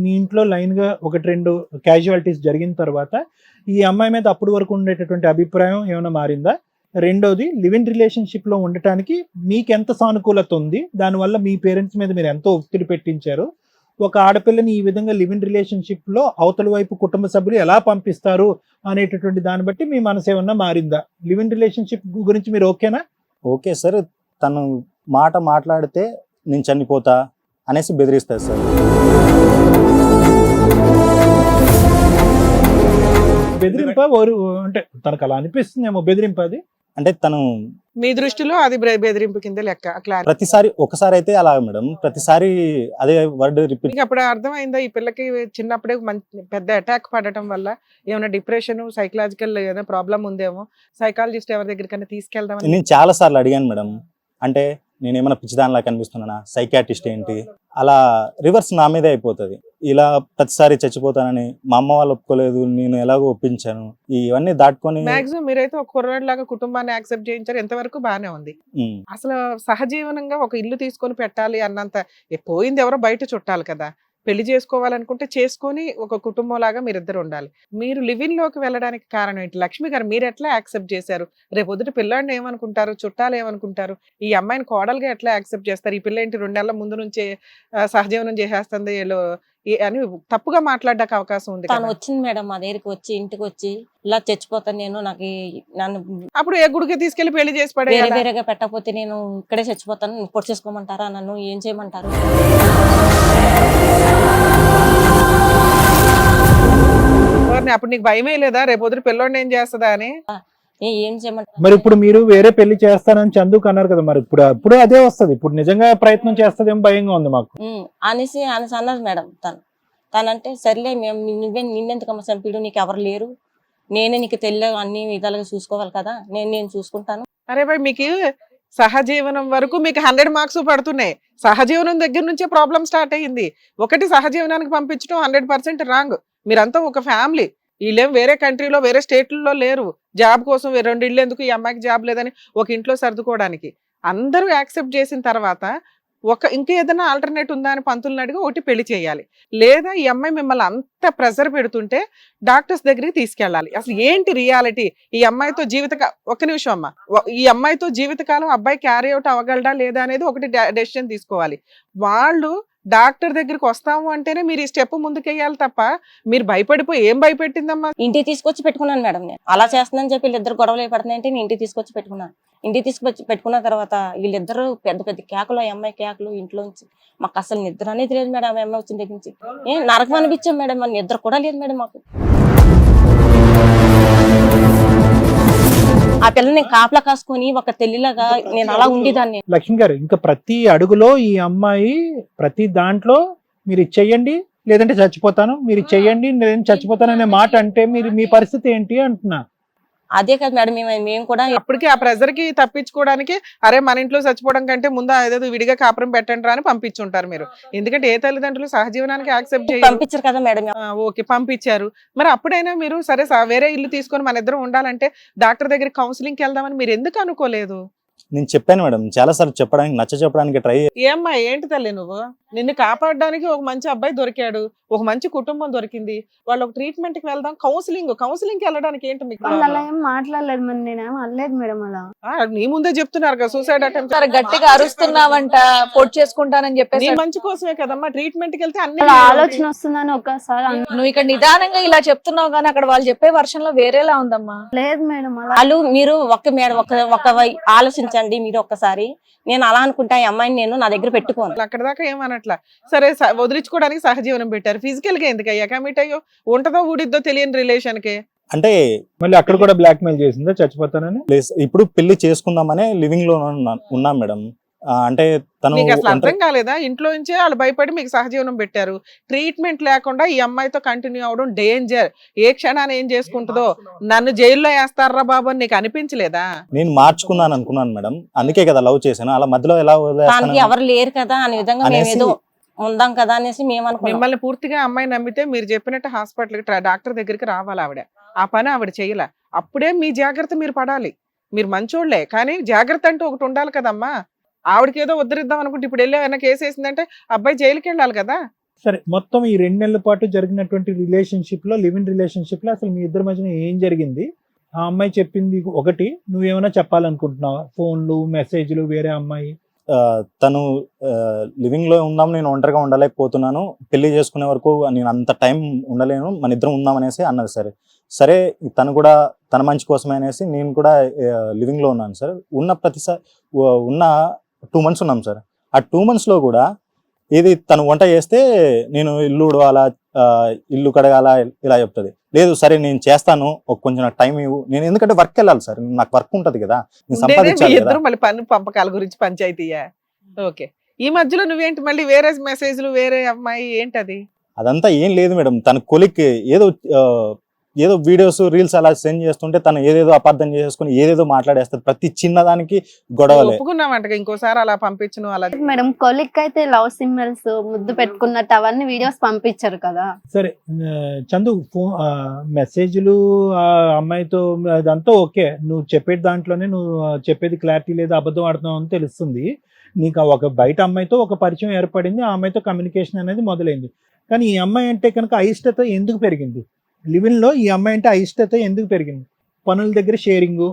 మీ ఇంట్లో లైన్ గా 1-2 క్యాజువాలిటీస్ జరిగిన తర్వాత ఈ అమ్మాయి మీద అప్పటి వరకు ఉండేటటువంటి అభిప్రాయం ఏమైనా మారిందా? రెండోది, లివ్ ఇన్ రిలేషన్షిప్ లో ఉండటానికి మీకు ఎంత సానుకూలత ఉంది, దానివల్ల మీ పేరెంట్స్ మీద మీరు ఎంతో ఒత్తిడి పెట్టించారు. ఒక ఆడపిల్లని ఈ విధంగా లివ్ ఇన్ రిలేషన్షిప్ లో అవతల వైపు కుటుంబ సభ్యులు ఎలా పంపిస్తారు అనేటటువంటి దాన్ని బట్టి మీ మనసు ఏమన్నా మారిందా? లివ్ ఇన్ రిలేషన్షిప్ గురించి మీరు ఓకేనా? ఓకే సార్, తను మాట్లాడితే నేను చనిపోతా అనేసి బెదిరిస్తారు సార్. బెదిరింప అంటే తనకు అలా అనిపిస్తుందేమో, బెదిరింప అది అంటే తను మీ దృష్టిలో అది బెదిరింపు కింద లెక్క. ప్రతిసారి ఒకసారి అయితే అలా మేడం, ప్రతిసారి అదే వర్డ్ రిపీట్. మీకు అప్పుడు అర్థమైందా ఈ పిల్లకి చిన్నప్పుడే పెద్ద అటాక్ పడటం వల్ల ఏమైనా డిప్రెషన్, సైకలాజికల్ ఏదైనా ప్రాబ్లం ఉందేమో, సైకాలజిస్ట్ ఎవరి దగ్గరికైనా తీసుకెళ్దామని? నేను చాలా సార్లు అడిగాను మేడం, అంటే నేను ఏమైనా పిచ్చిదానిలా కనిపిస్తున్నానా, సైకాటిస్ట్ ఏంటి, అలా రివర్స్ నా మీదే అయిపోతుంది. ఇలా ప్రతిసారి చచ్చిపోతానని మా అమ్మ వాళ్ళు ఒప్పుకోలేదు, నేను ఎలాగో ఒప్పించాను, ఇవన్నీ దాటుకొని మాక్సిమం మీరైతే ఒక కుర్రాడిలాగా కుటుంబాన్ని యాక్సెప్ట్ చేయించారు, ఎంతవరకు బాగానే ఉంది. అసలు సహజీవనంగా ఒక ఇల్లు తీసుకొని పెట్టాలి అన్నంత పోయింది ఎవరో బయట చుట్టాలి కదా, పెళ్లి చేసుకోవాలనుకుంటే చేసుకొని ఒక కుటుంబం లాగా మీరిద్దరు ఉండాలి. మీరు లివింగ్ లోకి వెళ్ళడానికి కారణం ఏంటి? లక్ష్మి గారు మీరు ఎట్లా యాక్సెప్ట్ చేశారు? రేపు పొద్దుట పిల్లాడిని ఏమనుకుంటారు, చుట్టాలు ఏమనుకుంటారు, ఈ అమ్మాయిని కోడలుగా ఎట్లా యాక్సెప్ట్ చేస్తారు? ఈ పిల్ల ఏంటి 2 నెలల ముందు నుంచే సహజీవనం చేసేస్తుంది అని తప్పుగా మాట్లాడడానికి అవకాశం ఉంది. తను వచ్చింది మేడం మా దగ్గరికి వచ్చి, ఇంటికి వచ్చి ఇలా చచ్చిపోతాను నేను, నాకు నన్ను అప్పుడు ఏ గుడికి తీసుకెళ్లి పెళ్లి చేసి వేరే వేరేగా పెట్టకపోతే నేను ఇక్కడే చచ్చిపోతాను, పొడి చేసుకోమంటారా, నన్ను ఏం చేయమంటారు? అప్పుడు నీకు భయమే లేదా రేపు పొద్దుట పిల్లోడిని ఏం చేస్తుందా అని? ఏం చేయమంటారు? మరి ఇప్పుడు మీరు వేరే పెళ్లి చేస్తానని చందుకు అన్నారు కదా, మరి ఇప్పుడు అదే వస్తుంది, ఇప్పుడు నిజంగా ప్రయత్నం చేస్తుందేమో భయంగా ఉంది మాకు అనేసి అన్నారు మేడం. తనంటే సర్లే, మేము నిన్నెందుకమ్మ చంపిడు, నీకు ఎవరు లేరు, నేనే నీకు తెలియ అన్ని విధాలుగా చూసుకోవాలి కదా, నేను చూసుకుంటాను. అరే భాయ్, మీకు సహజీవనం వరకు మీకు 100 మార్క్స్ పడుతున్నాయి. సహజీవనం దగ్గర నుంచే ప్రాబ్లం స్టార్ట్ అయ్యింది. ఒకటి సహజీవనానికి పంపించడం 100% రాంగ్. మీరంతా ఒక ఫ్యామిలీ, వీళ్ళేం వేరే కంట్రీలో వేరే స్టేట్లలో లేరు. జాబ్ కోసం 2 ఇళ్ళు ఎందుకు, ఈ అమ్మాయికి జాబ్ లేదని ఒక ఇంట్లో సర్దుకోవడానికి. అందరూ యాక్సెప్ట్ చేసిన తర్వాత ఇంకా ఏదైనా ఆల్టర్నేట్ ఉందా అని పంతులను అడిగి ఒకటి పెళ్లి చేయాలి. లేదా ఈ అమ్మాయి మిమ్మల్ని అంత ప్రెజర్ పెడుతుంటే డాక్టర్స్ దగ్గరికి తీసుకెళ్ళాలి. అసలు ఏంటి రియాలిటీ? ఈ అమ్మాయితో ఒక్క నిమిషం అమ్మా, ఈ అమ్మాయితో జీవితకాలం అబ్బాయి క్యారీ అవుట్ అవ్వగలడా లేదా అనేది ఒకటి డెసిషన్ తీసుకోవాలి. వాళ్ళు డాక్టర్ దగ్గరికి వస్తాము అంటేనే మీరు ఈ స్టెప్ ముందుకెయ్యాలి తప్ప మీరు భయపడిపోయి ఏం భయపెట్టిందమ్మా? ఇంటికి తీసుకొచ్చి పెట్టుకున్నాను మేడం. నేను అలా చేస్తున్నాను చెప్పి వీళ్ళిద్దరు గొడవలు పడుతున్నాయంటే నేను ఇంటికి తీసుకొచ్చి పెట్టుకున్నాను. ఇంటికి తీసుకొచ్చి పెట్టుకున్న తర్వాత వీళ్ళిద్దరు పెద్ద పెద్ద కేకలు, ఆ అమ్మాయి కేకలు ఇంట్లోంచి. మాకు అసలు నిద్ర అనేది లేదు మేడం. ఆ అమ్మాయి వచ్చిన దగ్గర నుంచి నరకం అనిపించాం మేడం. మన నిద్ర కూడా లేదు మేడం మాకు. ఆ పిల్లని కాపలా కాసుకొని ఒక తెల్లిలాగా నేను అలా ఉండేదాన్ని. లక్ష్మి గారు, ఇంకా ప్రతి అడుగులో ఈ అమ్మాయి ప్రతి దాంట్లో మీరు చెయ్యండి లేదంటే చచ్చిపోతాను, మీరు చెయ్యండి నేను చచ్చిపోతాను అనే మాట అంటే మీరు మీ పరిస్థితి ఏంటి అంటున్నా? అదే కదా మేడం మేము కూడా అప్పటికి ఆ ప్రెజర్ కి తప్పించుకోవడానికి అరే మన ఇంట్లో చచ్చిపోవడం కంటే ముందు ఏదో విడిగా కాపురం పెట్టండి రా అని పంపించుంటారు మీరు. ఎందుకంటే ఏ తల్లిదండ్రులు సహజీవనానికి యాక్సెప్ట్ చేయరు. పంపించారు కదా మేడం. ఓకే, పంపించారు. మరి అప్పుడైనా మీరు సరే వేరే ఇల్లు తీసుకొని మన ఇద్దరం ఉండాలంటే డాక్టర్ దగ్గర కౌన్సిలింగ్ కి వెళ్దామని మీరు ఎందుకు అనుకోలేదు? నేను చెప్పాను మేడం, చాలా సార్లు చెప్పడానికి చెప్పడానికి ట్రై. ఏమ్మా ఏంటి తల్లి నువ్వు? నిన్ను కాపాడడానికి ఒక మంచి అబ్బాయి దొరికాడు, ఒక మంచి కుటుంబం దొరికింది, వాళ్ళు ఒక ట్రీట్మెంట్ కి వెళ్దాం, కౌన్సిలింగ్ కి వెళ్ళడానికి ఏంటి మీకు వాళ్ళు అలా ప్రాబ్లం? ఏం మాట్లాడలేదు మరి, నేనేం అనలేదు మేడం అలా. నీ ముందే చెప్తున్నారు కదా సూసైడ్ అటెంప్ట్. సరే గట్టిగా అరుస్తున్నావంట, పొట్ చేసుకుంటానని నీ చెప్పేసి. మంచి కోసమే కదమ్మా ట్రీట్మెంట్ కి వెళ్తే అన్ని అలా ఆలోచన వస్తుందని ఒకసారి నువ్వు ఇక్కడ నిదానంగా ఇలా చెప్తున్నావు కానీ అక్కడ వాళ్ళు చెప్పే వర్షన్ లో వేరేలా ఉందమ్మా. లేదు మేడం అలా. వాళ్ళు మీరు ఆలోచించండి మీరు ఒక్కసారి. నేను అలా అనుకుంటా ఈ అమ్మాయిని నేను నా దగ్గర పెట్టుకోను. అక్కడ దాకా ఏమనట్లా. సరే వదిలించుకోవడానికి సహజీవనం పెట్టారు. ఫిజికల్ గా ఎందుకు అయ్యా కమిట్ అయ్యో? ఉంటదో ఊడిద్దో తెలియని రిలేషన్ కి అంటే మళ్ళీ అక్కడ కూడా బ్లాక్ మెయిల్ చేసిందా చచ్చిపోతానని? ఇప్పుడు పెళ్లి చేసుకుందామనే లివింగ్ లో ఉన్నాం మేడం. అంటే తను మీకు అసలు అర్థం కాలేదా? ఇంట్లో నుంచే వాళ్ళు భయపడి మీకు సహజీవనం పెట్టారు. ట్రీట్మెంట్ లేకుండా ఈ అమ్మాయితో కంటిన్యూ అవడం డేంజర్. ఏ క్షణాన్ని ఏం చేసుకుంటుందో, నన్ను జైల్లో వేస్తారా బాబు అని నీకు అనిపించలేదా? నేను మార్చుకుందాను అనుకున్నాను మేడం, అందుకే కదా లవ్ చేశాను. అలా మధ్యలో ఎలా దానికి ఎవరు లేరు కదా అనే విధంగా మేము ఏదో ఉందాం కదా అనేసి మేము అనుకున్నాం. మిమ్మల్ని పూర్తిగా అమ్మాయి నమ్మితే మీరు చెప్పినట్టు హాస్పిటల్ డాక్టర్ దగ్గరికి రావాలి ఆవిడ. ఆ పని ఆవిడ చెయ్యలే. అప్పుడే మీ జాగ్రత్త మీరు పడాలి. మీరు మంచోళ్లే కానీ జాగ్రత్త అంటూ ఒకటి ఉండాలి కదమ్మా. ఆవిడకి ఏదో ఉద్ధరిద్దాం అనుకుంటే ఇప్పుడు వెళ్ళి ఏమైనా కేసు వేసిందంటే అబ్బాయి జైలుకి వెళ్ళాలి కదా. సరే, మొత్తం ఈ 2 నెలల పాటు జరిగినటువంటి రిలేషన్షిప్ లో, లివ్ ఇన్ రిలేషన్షిప్ లో అసలు మీ ఇద్దరి మధ్యన ఏం జరిగింది? ఆ అమ్మాయి చెప్పింది ఒకటి, నువ్వేమైనా చెప్పాలనుకుంటున్నావా? ఫోన్లు, మెసేజ్లు, వేరే అమ్మాయి? తను లివింగ్ లో ఉందాం, నేను ఒంటరిగా ఉండలేకపోతున్నాను, పెళ్లి చేసుకునే వరకు నేను అంత టైం ఉండలేను, మన ఇద్దరం ఉందాం అనేసి అన్నది. సరే తను కూడా తన మంచి కోసమే అనేసి నేను కూడా లివింగ్ లో ఉన్నాను సార్. ఉన్న 2 months ఉన్నాం సార్. ఆ 2 months లో కూడా ఏది తను వంట చేస్తే నేను ఇల్లు ఉడవాలా, ఇల్లు కడగాల ఇలా చెప్తుంది. లేదు సరే నేను చేస్తాను, కొంచెం నాకు టైం ఇవ్వు. నేను ఎందుకంటే వర్క్ వెళ్ళాలి సార్, నాకు వర్క్ ఉంటది కదా, నేను సంపాదించాలి కదా. ఇద్దరు మళ్ళీ పన్ను పంపకాల గురించి పంచాయతీయా? ఓకే, ఈ మధ్యలో నువ్వేంటి మళ్ళీ వేరే మెసేజ్లు, వేరే అమ్మాయి ఏంటది? అదంతా ఏం లేదు మేడం, తన కొలిక్ ఏదో వీడియోస్, రీల్స్ అలా సెండ్ చేస్తుంటే తను ఏదేదో అపార్థం చేసుకుని ఏదేదో మాట్లాడేస్తుంది. ప్రతి చిన్నదానికి గొడవలే. ఒప్పుకున్నావంట ఇంకోసారి అలా పంపించను అలా? మేడం కొలిక్ అయితే లవ్ సింబల్స్, ముద్దు పెట్టుకున్నట్టు అవన్నీ వీడియోస్ పంపించారు కదా. సరే చందు, మెసేజ్లు ఆ అమ్మాయితో అదంతా ఓకే, నువ్వు చెప్పే దాంట్లోనే నువ్వు చెప్పేది క్లారిటీ లేదు, అబద్ధం ఆడుతున్నావు అని తెలుస్తుంది. నీకు ఒక బయట అమ్మాయితో ఒక పరిచయం ఏర్పడింది, ఆ అమ్మాయితో కమ్యూనికేషన్ అనేది మొదలైంది. కానీ ఈ అమ్మాయి అంటే కనుక అయిష్టత ఎందుకు పెరిగింది? లివిన్ లో ఈ అమ్మాయి అంటే అయిష్టత ఎందుకు పెరిగింది? పనుల దగ్గర షేరింగ్,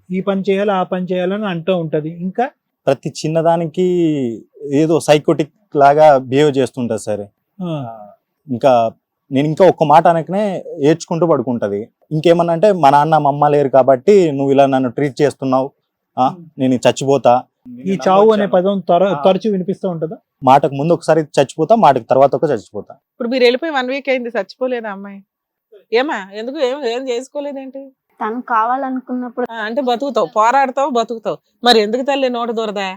ఈ పని చేయాలి ఆ పని చేయాలని అంటూ ఉంటది. ఇంకా ప్రతి చిన్నదానికి ఏదో సైకోటిక్ లాగా బిహేవ్ చేస్తుంటది సార్. నేను ఒక్క మాట అనకనే ఏడ్చుకుంటూ పడుకుంటది. ఇంకేమన్నా అంటే మా నాన్న మా అమ్మ లేరు కాబట్టి నువ్వు ఇలా నన్ను ట్రీట్ చేస్తున్నావు, నేను చచ్చిపోతా. ఈ చావు అనే పదం తరచు వినిపిస్తూ ఉంటదా? మాటకు ముందు ఒకసారి చచ్చిపోతా, మాటకు తర్వాత ఒక చచ్చిపోతా. ఇప్పుడు మీరు వెళ్ళిపోయి 1 week అయింది, చచ్చిపోలేదా అమ్మాయి? ఏమా ఎందుకు ఏం చేసుకోలేదేంటి? తను కావాలనుకున్నప్పుడు అంటే బతుకుతావు, పోరాడతావు, బతుకుతావు. మరి ఎందుకు తల్లి నోటు దొరదా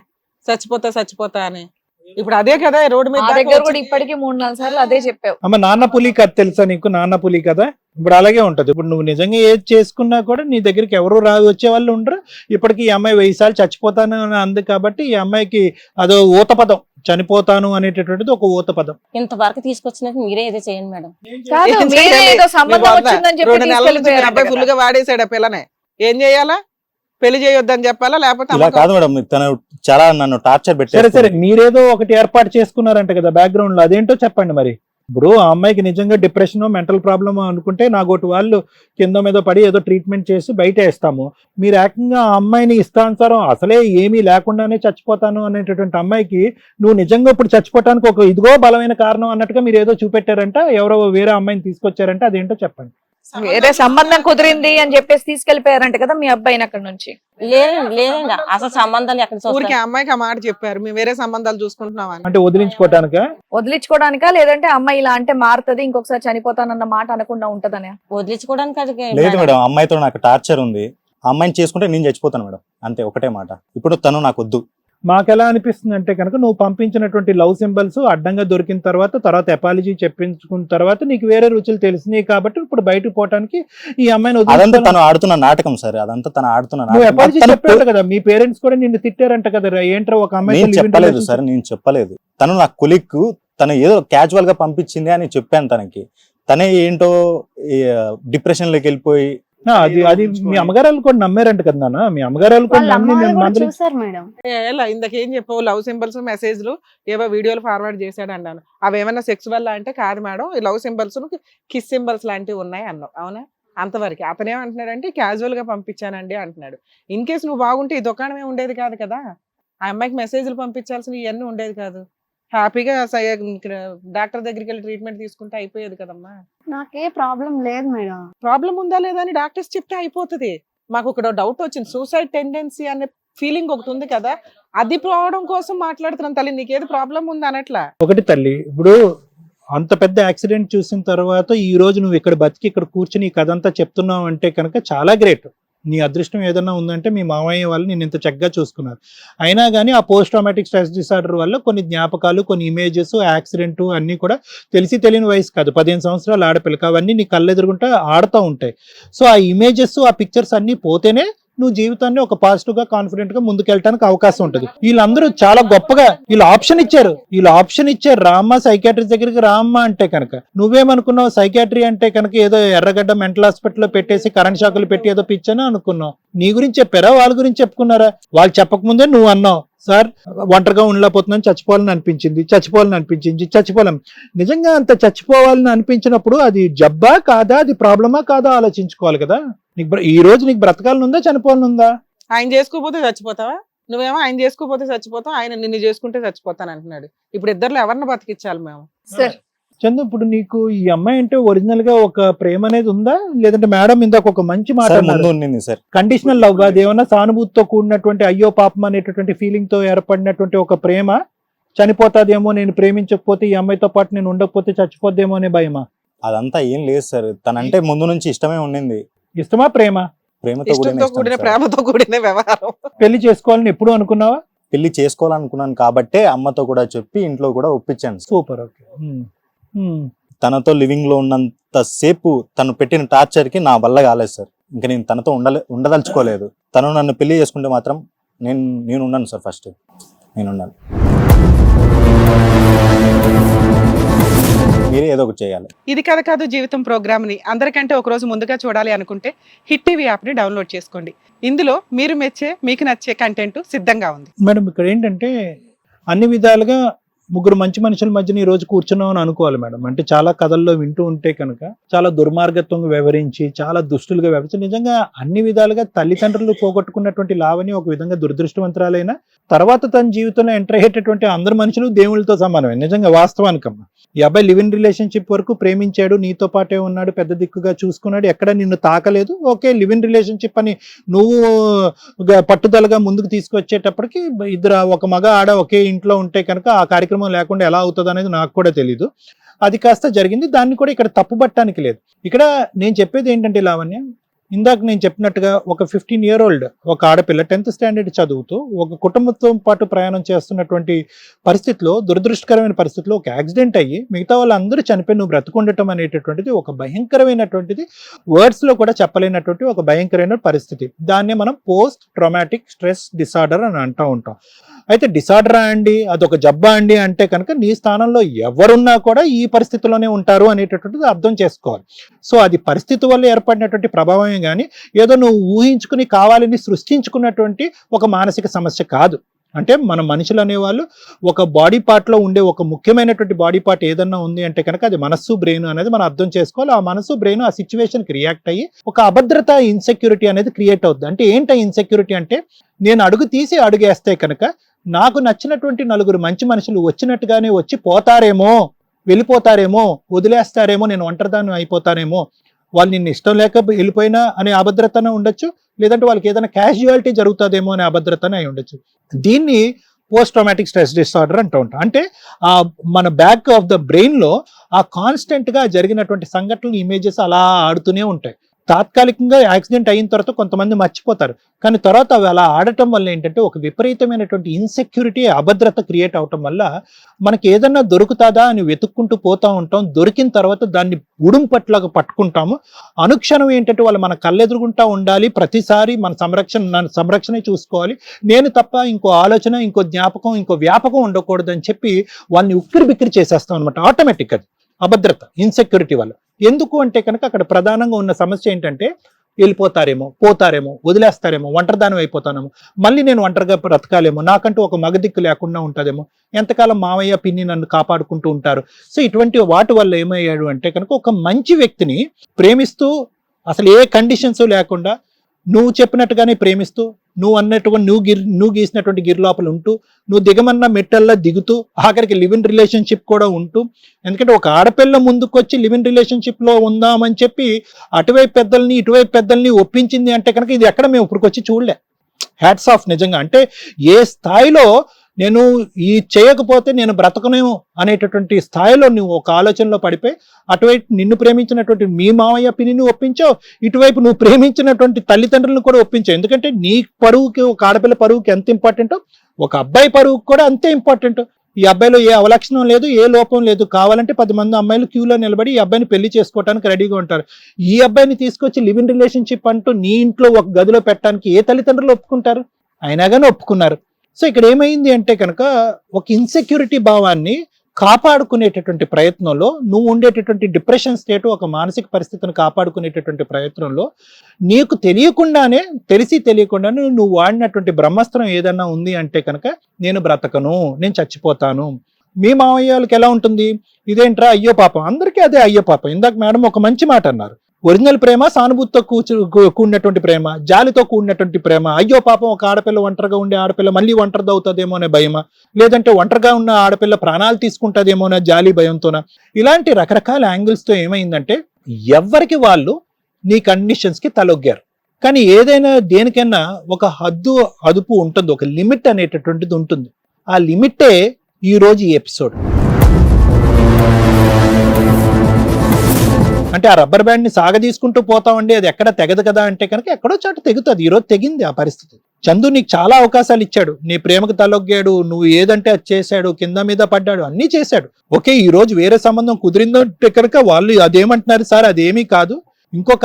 చచ్చిపోతా అని? ఇప్పుడు అదే కదా రోడ్డు మీద మా దగ్గర కూడా ఇప్పటికీ 3-4 సార్లు అదే చెప్పావు. అమ్మ నాన్న పులి కథ తెలుసా నీకు? నాన్న పులి కదా ఇప్పుడు అలాగే ఉంటది. ఇప్పుడు నువ్వు నిజంగా ఏది చేసుకున్నా కూడా నీ దగ్గరికి ఎవరు వచ్చే వాళ్ళు ఉండరు. ఇప్పటికి ఈ అమ్మాయి 1000 సార్లు చచ్చిపోతాను అని అంది కాబట్టి ఈ అమ్మాయికి అదో ఊత పదం, చనిపోతాను అనేటటువంటిది ఒక ఊత పదం. ఇంతవరకు తీసుకొచ్చినట్టు మీరే ఏదో చేయండి మేడం. కాదు, ఏం మీరే చేయాలి? ఏదో సంబంధం మీ వచ్చిందని చెప్పి 2 నెలల నుంచి మీ తీసుకెళ్ళిపోయారంట అబ్బాయి కదా. ఫుల్ గా వాడేసాడు ఆ పిల్లనే. ఏం చేయాలా? పెళ్లి చేయొద్దని చెప్పాలా లేకపోతే ఇలా కాదు మేడం, తను చాలా నన్ను టార్చర్ సరే పెట్టారు. మీరేదో ఒకటి ఏర్పాటు చేసుకున్నారంట కదా బ్యాక్గ్రౌండ్ లో, అదేంటో చెప్పండి మరి. ఇప్పుడు ఆ అమ్మాయికి నిజంగా డిప్రెషన్, మెంటల్ ప్రాబ్లమ్ అనుకుంటే నాగోటి వాళ్ళు కింద మీద పడి ఏదో ట్రీట్మెంట్ చేసి బయట వేస్తాము. మీరు ఏకంగా ఆ అమ్మాయిని ఇష్టానుసారం అసలే ఏమీ లేకుండానే చచ్చిపోతాను అనేటటువంటి అమ్మాయికి నువ్వు నిజంగా ఇప్పుడు చచ్చిపోవటానికి ఒక ఇదిగో బలమైన కారణం అన్నట్టుగా మీరు ఏదో చూపెట్టారంట, ఎవరో వేరే అమ్మాయిని తీసుకొచ్చారంట, అదేంటో చెప్పండి. వేరే సంబంధం కుదిరింది అని చెప్పేసి తీసుకెళ్లిపోయారంట కదా మీ అబ్బాయిని అక్కడ నుంచి. లేదండి అసలు సంబంధాలు ఎక్కడ ఊరికి చూస్తారు? అమ్మాయికి ఆ మాట చెప్పారు, మేము వేరే సంబంధాలు చూసుకుంటున్నామని. అంటే వదిలించుకోవడానికా లేదంటే అమ్మాయి ఇలా అంటే మారుతుంది ఇంకొకసారి చనిపోతానన్న మాట అనకుండా ఉంటదనే? వదిలించుకోవడానికి అది లేదు మేడం, అమ్మాయితో నాకు టార్చర్ ఉంది, ఆ అమ్మాయిని చేసుకుంటే నేను చచ్చిపోతాను మేడం, అంతే ఒకటే మాట. ఇప్పుడు తను నాకు వద్దు. మాకు ఎలా అనిపిస్తుంది అంటే కనుక నువ్వు పంపించినటువంటి లవ్ సింబల్స్ అడ్డంగా దొరికిన తర్వాత అపాలజీ చెప్పించుకున్న తర్వాత నీకు వేరే రుచులు తెలిసినాయి కాబట్టి ఇప్పుడు బయటకు పోవడానికి ఈ అమ్మాయిని అదంతా వదిలేసుకోవాలి. తను ఆడుతున్న నాటకం సార్, అదంతా తను ఆడుతున్న నువ్వు నాటకం. అపాలజీ తను చెప్పాడు కదా, మీ పేరెంట్స్ కూడా నిన్ను తిట్టారంట కదా, ఏంట్రా ఒక అమ్మాయి నేను చెప్పలేదు సార్, నేను చెప్పలేదు. తను నా కొలిక్, తను ఏదో క్యాజువల్ గా పంపించింది అని చెప్పాను తనకి. తనే ఏంటో డిప్రెషన్ లోకి వెళ్ళిపోయి అది మీ అమ్మగారు కూడా నమ్మారంట కదా నాన్న, మీ అమ్మగారు కూడా వాళ్ళ అమ్మ నమ్మి వాళ్ళు నేను కూడా మందులు చూసారు మేడం. ఎలా ఇందాకేం చెప్పావు, లవ్ సింబల్స్ మెసేజ్లు ఏవో వీడియోలు ఫార్వర్డ్ చేశాడు అన్నాను. అవి ఏమైనా సెక్స్ వల్ల అంటే కాదు మేడం, ఈ లవ్ సింబల్స్ కిస్ సింబల్స్ లాంటివి ఉన్నాయి అన్నావు. అవునా? అంతవరకు అతనేమంటున్నాడంటే క్యాజువల్ గా పంపించానండి అంటున్నాడు. ఇన్ కేసు నువ్వు బాగుంటే ఈ దుకాణమే ఉండేది కాదు కదా, ఆ అమ్మాయికి మెసేజ్లు పంపించాల్సిన ఇవన్నీ ఉండేది కాదు. హ్యాపీగా డాక్టర్ దగ్గరికి వెళ్ళి ట్రీట్మెంట్ తీసుకుంటే అయిపోయేది కదమ్మా. నాకే ప్రాబ్లం లేదు మేడం. ప్రాబ్లం ఉందా లేదా అని డాక్టర్స్ చెప్తే అయిపోతుంది. మాకు ఒక డౌట్ వచ్చింది, సూసైడ్ టెండెన్సీ అనే ఫీలింగ్ ఒకటి ఉంది కదా, అది పోవడం కోసం మాట్లాడుతున్నాను తల్లి, నీకేది ప్రాబ్లం ఉంది అనట్లా. ఒకటి తల్లి, ఇప్పుడు అంత పెద్ద యాక్సిడెంట్ చూసిన తర్వాత ఈ రోజు నువ్వు ఇక్కడ బతికి ఇక్కడ కూర్చుని ఈ కథ అంతా చెప్తున్నావు అంటే కనుక చాలా గ్రేట్. నీ అదృష్టం ఏదన్నా ఉందంటే మీ మామయ్య వాళ్ళు నేను ఇంత చక్కగా చూసుకున్నారు. అయినా కానీ ఆ పోస్ట్ ట్రామాటిక్ స్ట్రెస్ డిసార్డర్ వల్ల కొన్ని జ్ఞాపకాలు, కొన్ని ఇమేజెస్, యాక్సిడెంట్ అన్నీ కూడా తెలిసి తెలియని వయసు కాదు, 15 సంవత్సరాలు ఆడపిల్లకి అవన్నీ నీ కళ్ళెదురుగుంటా ఆడుతూ ఉంటాయి. సో ఆ ఇమేజెస్, ఆ పిక్చర్స్ అన్నీ పోతేనే నువ్వు జీవితాన్ని ఒక పాజిటివ్ గా కాన్ఫిడెంట్ గా ముందుకెళ్ళడానికి అవకాశం ఉంటుంది. వీళ్ళందరూ చాలా గొప్పగా వీళ్ళు ఆప్షన్ ఇచ్చారు రామ్మ సైకాట్రిస్ట్ దగ్గరికి రామ్మ అంటే కనుక నువ్వేమనుకున్నావు, సైకాట్రీ అంటే కనుక ఏదో ఎర్రగడ్డ మెంటల్ హాస్పిటల్లో పెట్టేసి కరెంట్ షాకులు పెట్టి ఏదో పిచ్చని అనుకున్నావు. నీ గురించి చెప్పారా, వాళ్ళ గురించి చెప్పుకున్నారా? వాళ్ళు చెప్పకముందే నువ్వు అన్నావు, సార్ ఒంటరిగా ఉండలేకపోతున్నాను, చచ్చిపోవాలని అనిపించింది. నిజంగా అంత చచ్చిపోవాలని అనిపించినప్పుడు అది జబ్బా కాదా, అది ప్రాబ్లమా కాదా ఆలోచించుకోవాలి కదా. ఈ రోజు నీకు బ్రతకాలని ఉందా, చనిపోవాలని ఉందా? ఆయన చేసుకోపోతే చచ్చిపోతావా? నువ్వేమో ఆయన చేసుకోపోతే చచ్చిపోతావు, ఆయన నిన్ను చేసుకుంటే చచ్చిపోతాను అంటున్నాడు. ఇప్పుడు ఇద్దరులో ఎవరిని బతికించాలి మేము? సార్ చందు, ఇప్పుడు నీకు ఈ అమ్మాయి అంటే ఒరిజినల్ గా ఒక ప్రేమ అనేది ఉందా, లేదంటే మేడం ఇందాక ఒక మంచి మాట సార్ అన్నారు, ముందు ఉండింది సార్. కండిషనల్ లవ్, అది ఏమన్నా సానుభూతితో కూడినటువంటి అయ్యో పాపం అనేటటువంటి ఫీలింగ్ తో ఏర్పడినటువంటి ఒక ప్రేమ, చనిపోతాదేమో నేను ప్రేమించకపోతే, ఈ అమ్మాయితో పాటు నేను ఉండకపోతే చచ్చిపోద్దేమో అనే భయమా? అదంతా ఏం లేదు సార్, తనంటే ముందు నుంచి ఇష్టమే ఉండింది. ఇష్టమా ప్రేమ? ప్రేమతో ఇష్టంతో కూడిన కూడిన ప్రేమతో కూడిన వ్యవహారం. పెళ్లి చేసుకోవాలని ఎప్పుడు అనుకున్నావా? పెళ్లి చేసుకోవాలనుకున్నాను కాబట్టే అమ్మతో కూడా చెప్పి ఇంట్లో కూడా ఒప్పించాను సార్. Super, okay. తనతో లివింగ్ లో ఉన్నంత సేపు తను పెట్టిన టార్చర్ కి నా వల్ల కాలేదు సార్. ఇంకా నేను తనతో ఉండదలుచుకోలేదు. తను నన్ను పెళ్లి చేసుకుంటే మాత్రం నేను ఉన్నాను సార్, ఫస్ట్ నేను ఉన్నాను. మీరే ఏదో ఒకటి చేయాలి. ఇది కథ కాదు జీవితం ప్రోగ్రామ్ ని అందరికంటే ఒక రోజు ముందుగా చూడాలి అనుకుంటే హిట్ టీవీ యాప్ ని డౌన్లోడ్ చేసుకోండి. ఇందులో మీరు మెచ్చే, మీకు నచ్చే కంటెంట్ సిద్ధంగా ఉంది. మేడం ఇక్కడ ఏంటంటే అన్ని విధాలుగా ముగ్గురు మంచి మనుషుల మధ్యన ఈ రోజు కూర్చున్నాం అని అనుకోవాలి మేడం. అంటే చాలా కథల్లో వింటూ ఉంటే కనుక చాలా దుర్మార్గత్వంగా వ్యవహరించి, చాలా దుష్టులుగా వ్యవహరించి, నిజంగా అన్ని విధాలుగా తల్లిదండ్రులు పోగొట్టుకున్నటువంటి లావణి ఒక విధంగా దురదృష్టవంతురాలైన తర్వాత తన జీవితంలో ఎంటర్ అయ్యేటటువంటి అందరు మనుషులు దేవుళ్ళతో సమానమే. నిజంగా వాస్తవానికమ్మా, ఈ అబ్బాయి లివ్ ఇన్ రిలేషన్షిప్ వరకు ప్రేమించాడు, నీతో పాటే ఉన్నాడు, పెద్ద దిక్కుగా చూసుకున్నాడు, ఎక్కడ నిన్ను తాకలేదు, ఓకే. లివ్ ఇన్ రిలేషన్షిప్ అని నువ్వు పట్టుదలగా ముందుకు తీసుకొచ్చేటప్పటికి ఇద్దరు, ఒక మగ ఆడ ఒకే ఇంట్లో ఉంటే కనుక ఆ కార్యక్రమం లేకుండా ఎలా అవుతుంది అనేది నాకు కూడా తెలీదు. అది కాస్త జరిగింది, దాన్ని కూడా ఇక్కడ తప్పుపట్టడానికి లేదు. ఇక్కడ నేను చెప్పేది ఏంటంటే లావణ్య, ఇందాక నేను చెప్పినట్టుగా ఒక 15-year-old ఒక ఆడపిల్ల 10th స్టాండర్డ్ చదువుతూ ఒక కుటుంబంతో పాటు ప్రయాణం చేస్తున్నటువంటి పరిస్థితిలో, దురదృష్టకరమైన పరిస్థితిలో ఒక యాక్సిడెంట్ అయ్యి మిగతా వాళ్ళందరూ చనిపోయి నువ్వు బ్రతుకుండటం అనేటటువంటిది ఒక భయంకరమైనటువంటిది, వర్డ్స్ లో కూడా చెప్పలేనటువంటి ఒక భయంకరమైన పరిస్థితి. దాన్నే మనం పోస్ట్ ట్రామాటిక్ స్ట్రెస్ డిసార్డర్ అని అంటూ ఉంటాం. అయితే డిసార్డరా అండి, అదొక జబ్బా అండి అంటే కనుక నీ స్థానంలో ఎవరున్నా కూడా ఈ పరిస్థితిలోనే ఉంటారు అనేటటువంటిది అర్థం చేసుకోవాలి. సో అది పరిస్థితి వల్ల ఏర్పడినటువంటి ప్రభావమే కానీ ఏదో నువ్వు ఊహించుకుని కావాలని సృష్టించుకున్నటువంటి ఒక మానసిక సమస్య కాదు. అంటే మన మనుషులు అనేవాళ్ళు ఒక బాడీ పార్ట్ లో ఉండే ఒక ముఖ్యమైనటువంటి బాడీ పార్ట్ ఏదన్నా ఉంది అంటే కనుక అది మనస్సు, బ్రెయిన్ అనేది మనం అర్థం చేసుకోవాలి. ఆ మనస్సు, బ్రెయిన్ ఆ సిచ్యువేషన్ కి రియాక్ట్ అయ్యి ఒక అభద్రత, ఇన్సెక్యూరిటీ అనేది క్రియేట్ అవుతుంది. అంటే ఏంటి ఇన్సెక్యూరిటీ అంటే, నేను అడుగు తీసి అడుగేస్తే కనుక నాకు నచ్చినటువంటి నలుగురు మంచి మనుషులు వచ్చినట్టుగానే వచ్చి పోతారేమో, వెళ్ళిపోతారేమో, వదిలేస్తారేమో, నేను ఒంటరిదాన్ని అయిపోతానేమో, వాళ్ళు నిన్ను ఇష్టం లేక వెళ్ళిపోయినా అనే అభద్రతనే ఉండొచ్చు, లేదంటే వాళ్ళకి ఏదైనా క్యాజువాలిటీ జరుగుతుందేమో అనే అభద్రతనే అయి ఉండొచ్చు. దీన్ని పోస్ట్ ట్రామాటిక్ స్ట్రెస్ డిసార్డర్ అంటూ ఉంటాం. అంటే ఆ మన బ్యాక్ ఆఫ్ ద బ్రెయిన్ లో ఆ కాన్స్టెంట్ గా జరిగినటువంటి సంఘటనలు, ఇమేజెస్ అలా ఆడుతూనే ఉంటాయి. తాత్కాలికంగా యాక్సిడెంట్ అయిన తర్వాత కొంతమంది మర్చిపోతారు, కానీ తర్వాత అవి అలా ఆడటం వల్ల ఏంటంటే ఒక విపరీతమైనటువంటి ఇన్సెక్యూరిటీ, అభద్రత క్రియేట్ అవటం వల్ల మనకి ఏదన్నా దొరుకుతాదా అని వెతుక్కుంటూ పోతా ఉంటాం. దొరికిన తర్వాత దాన్ని ఉడుంపట్లాగా పట్టుకుంటాము. అనుక్షణం ఏంటంటే వాళ్ళు మన కళ్ళెదురుగుంటా ఉండాలి, ప్రతిసారి మన సంరక్షణ చూసుకోవాలి, నేను తప్ప ఇంకో ఆలోచన, ఇంకో జ్ఞాపకం, ఇంకో వ్యాపకం ఉండకూడదు అని చెప్పి వాళ్ళని ఉక్కిరి బిక్కిరి చేసేస్తాం అనమాట. ఆటోమేటిక్ అది అభద్రత, ఇన్సెక్యూరిటీ వల్ల. ఎందుకు అంటే కనుక అక్కడ ప్రధానంగా ఉన్న సమస్య ఏంటంటే వెళ్ళిపోతారేమో, పోతారేమో, వదిలేస్తారేమో, ఒంటరిదానం అయిపోతానేమో, మళ్ళీ నేను ఒంటరిగా బ్రతకాలేమో, నాకంటూ ఒక మగదిక్కు లేకుండా ఉంటుందేమో, ఎంతకాలం మావయ్య పిన్ని నన్ను కాపాడుకుంటూ ఉంటారు. సో ఇటువంటి వాటి వల్ల ఏమయ్యాడు అంటే కనుక ఒక మంచి వ్యక్తిని ప్రేమిస్తూ అసలు ఏ కండిషన్స్ లేకుండా నువ్వు చెప్పినట్టుగానే ప్రేమిస్తూ, నువ్వు అన్నట్టుగా నువ్వు గీసినటువంటి గిరిలోపల ఉంటూ, నువ్వు దిగమన్న మెట్టల్లా దిగుతూ, ఆఖరికి లివ్ ఇన్ రిలేషన్షిప్ కూడా ఉంటూ, ఎందుకంటే ఒక ఆడపిల్ల ముందుకొచ్చి లివ్ ఇన్ రిలేషన్షిప్ లో ఉందామని చెప్పి అటువైపు పెద్దల్ని ఇటువైపు పెద్దల్ని ఒప్పించింది అంటే కనుక ఇది ఎక్కడ మేము ఇప్పటికొచ్చి చూడలే. హ్యాట్స్ ఆఫ్ నిజంగా. అంటే ఏ స్థాయిలో నేను ఈ చేయకపోతే నేను బ్రతకనేమో అనేటటువంటి స్థాయిలో నువ్వు ఒక ఆలోచనలో పడిపోయి అటువైపు నిన్ను ప్రేమించినటువంటి మీ మామయ్య పిన్నిని ఒప్పించావు, ఇటువైపు నువ్వు ప్రేమించినటువంటి తల్లిదండ్రులను కూడా ఒప్పించావు. ఎందుకంటే నీ పరువుకి, ఒక ఆడపిల్ల పరువుకి ఎంత ఇంపార్టెంటో ఒక అబ్బాయి పరువుకి కూడా అంతే ఇంపార్టెంట్. ఈ అబ్బాయిలో ఏ అవలక్షణం లేదు, ఏ లోపం లేదు, కావాలంటే 10 మంది అమ్మాయిలు క్యూలో నిలబడి ఈ అబ్బాయిని పెళ్లి చేసుకోవడానికి రెడీగా ఉంటారు. ఈ అబ్బాయిని తీసుకొచ్చి లివ్ ఇన్ రిలేషన్షిప్ అంటూ నీ ఇంట్లో ఒక గదిలో పెట్టడానికి ఏ తల్లిదండ్రులు ఒప్పుకుంటారు? అయినా కానీ ఒప్పుకున్నారు. సో ఇక్కడ ఏమైంది అంటే కనుక ఒక ఇన్సెక్యూరిటీ భావాన్ని కాపాడుకునేటటువంటి ప్రయత్నంలో, నువ్వు ఉండేటటువంటి డిప్రెషన్ స్టేట్, ఒక మానసిక పరిస్థితిని కాపాడుకునేటటువంటి ప్రయత్నంలో నీకు తెలియకుండానే, తెలియకుండానే నువ్వు వాడినటువంటి బ్రహ్మాస్త్రం ఏదన్నా ఉంది అంటే కనుక నేను బ్రతకను, నేను చచ్చిపోతాను. మీ మావయ్యలకి ఎలా ఉంటుంది? ఇదేంట్రా అయ్యో పాపం, అందరికీ అదే అయ్యో పాపం. ఇందాక మేడం ఒక మంచి మాట అన్నారు, ఒరిజినల్ ప్రేమ సానుభూతితో కూడినటువంటి ప్రేమ, జాలితో కూడినటువంటి ప్రేమ. అయ్యో పాపం, ఒక ఆడపిల్ల ఒంటరిగా ఉండే ఆడపిల్ల మళ్ళీ ఒంటరిది అవుతుందేమో అనే భయమా, లేదంటే ఒంటరిగా ఉన్న ఆడపిల్ల ప్రాణాలు తీసుకుంటుందేమో అనే జాలి భయంతోనా? ఇలాంటి రకరకాల యాంగిల్స్తో ఏమైందంటే ఎవరికి వాళ్ళు నీ కండిషన్స్కి తలొగ్గారు. కానీ ఏదైనా దేనికైనా ఒక హద్దు, అదుపు ఉంటుంది, ఒక లిమిట్ అనేటటువంటిది ఉంటుంది. ఆ లిమిటే ఈరోజు ఈ ఎపిసోడ్. అంటే ఆ రబ్బర్ బ్యాండ్ ని సాగదీసుకుంటూ పోతామండి, అది ఎక్కడ తెగదు కదా అంటే కనుక ఎక్కడో చోట తెగుతుంది. ఈరోజు తెగింది ఆ పరిస్థితి. చందు నీకు చాలా అవకాశాలు ఇచ్చాడు, నీ ప్రేమకు తలొగ్గాడు, నువ్వు ఏదంటే అది చేశాడు, కింద మీద పడ్డాడు, అన్ని చేశాడు. ఓకే, ఈ రోజు వేరే సంబంధం కుదిరిందంటే కనుక వాళ్ళు అదేమంటున్నారు, సార్ అదేమీ కాదు, ఇంకో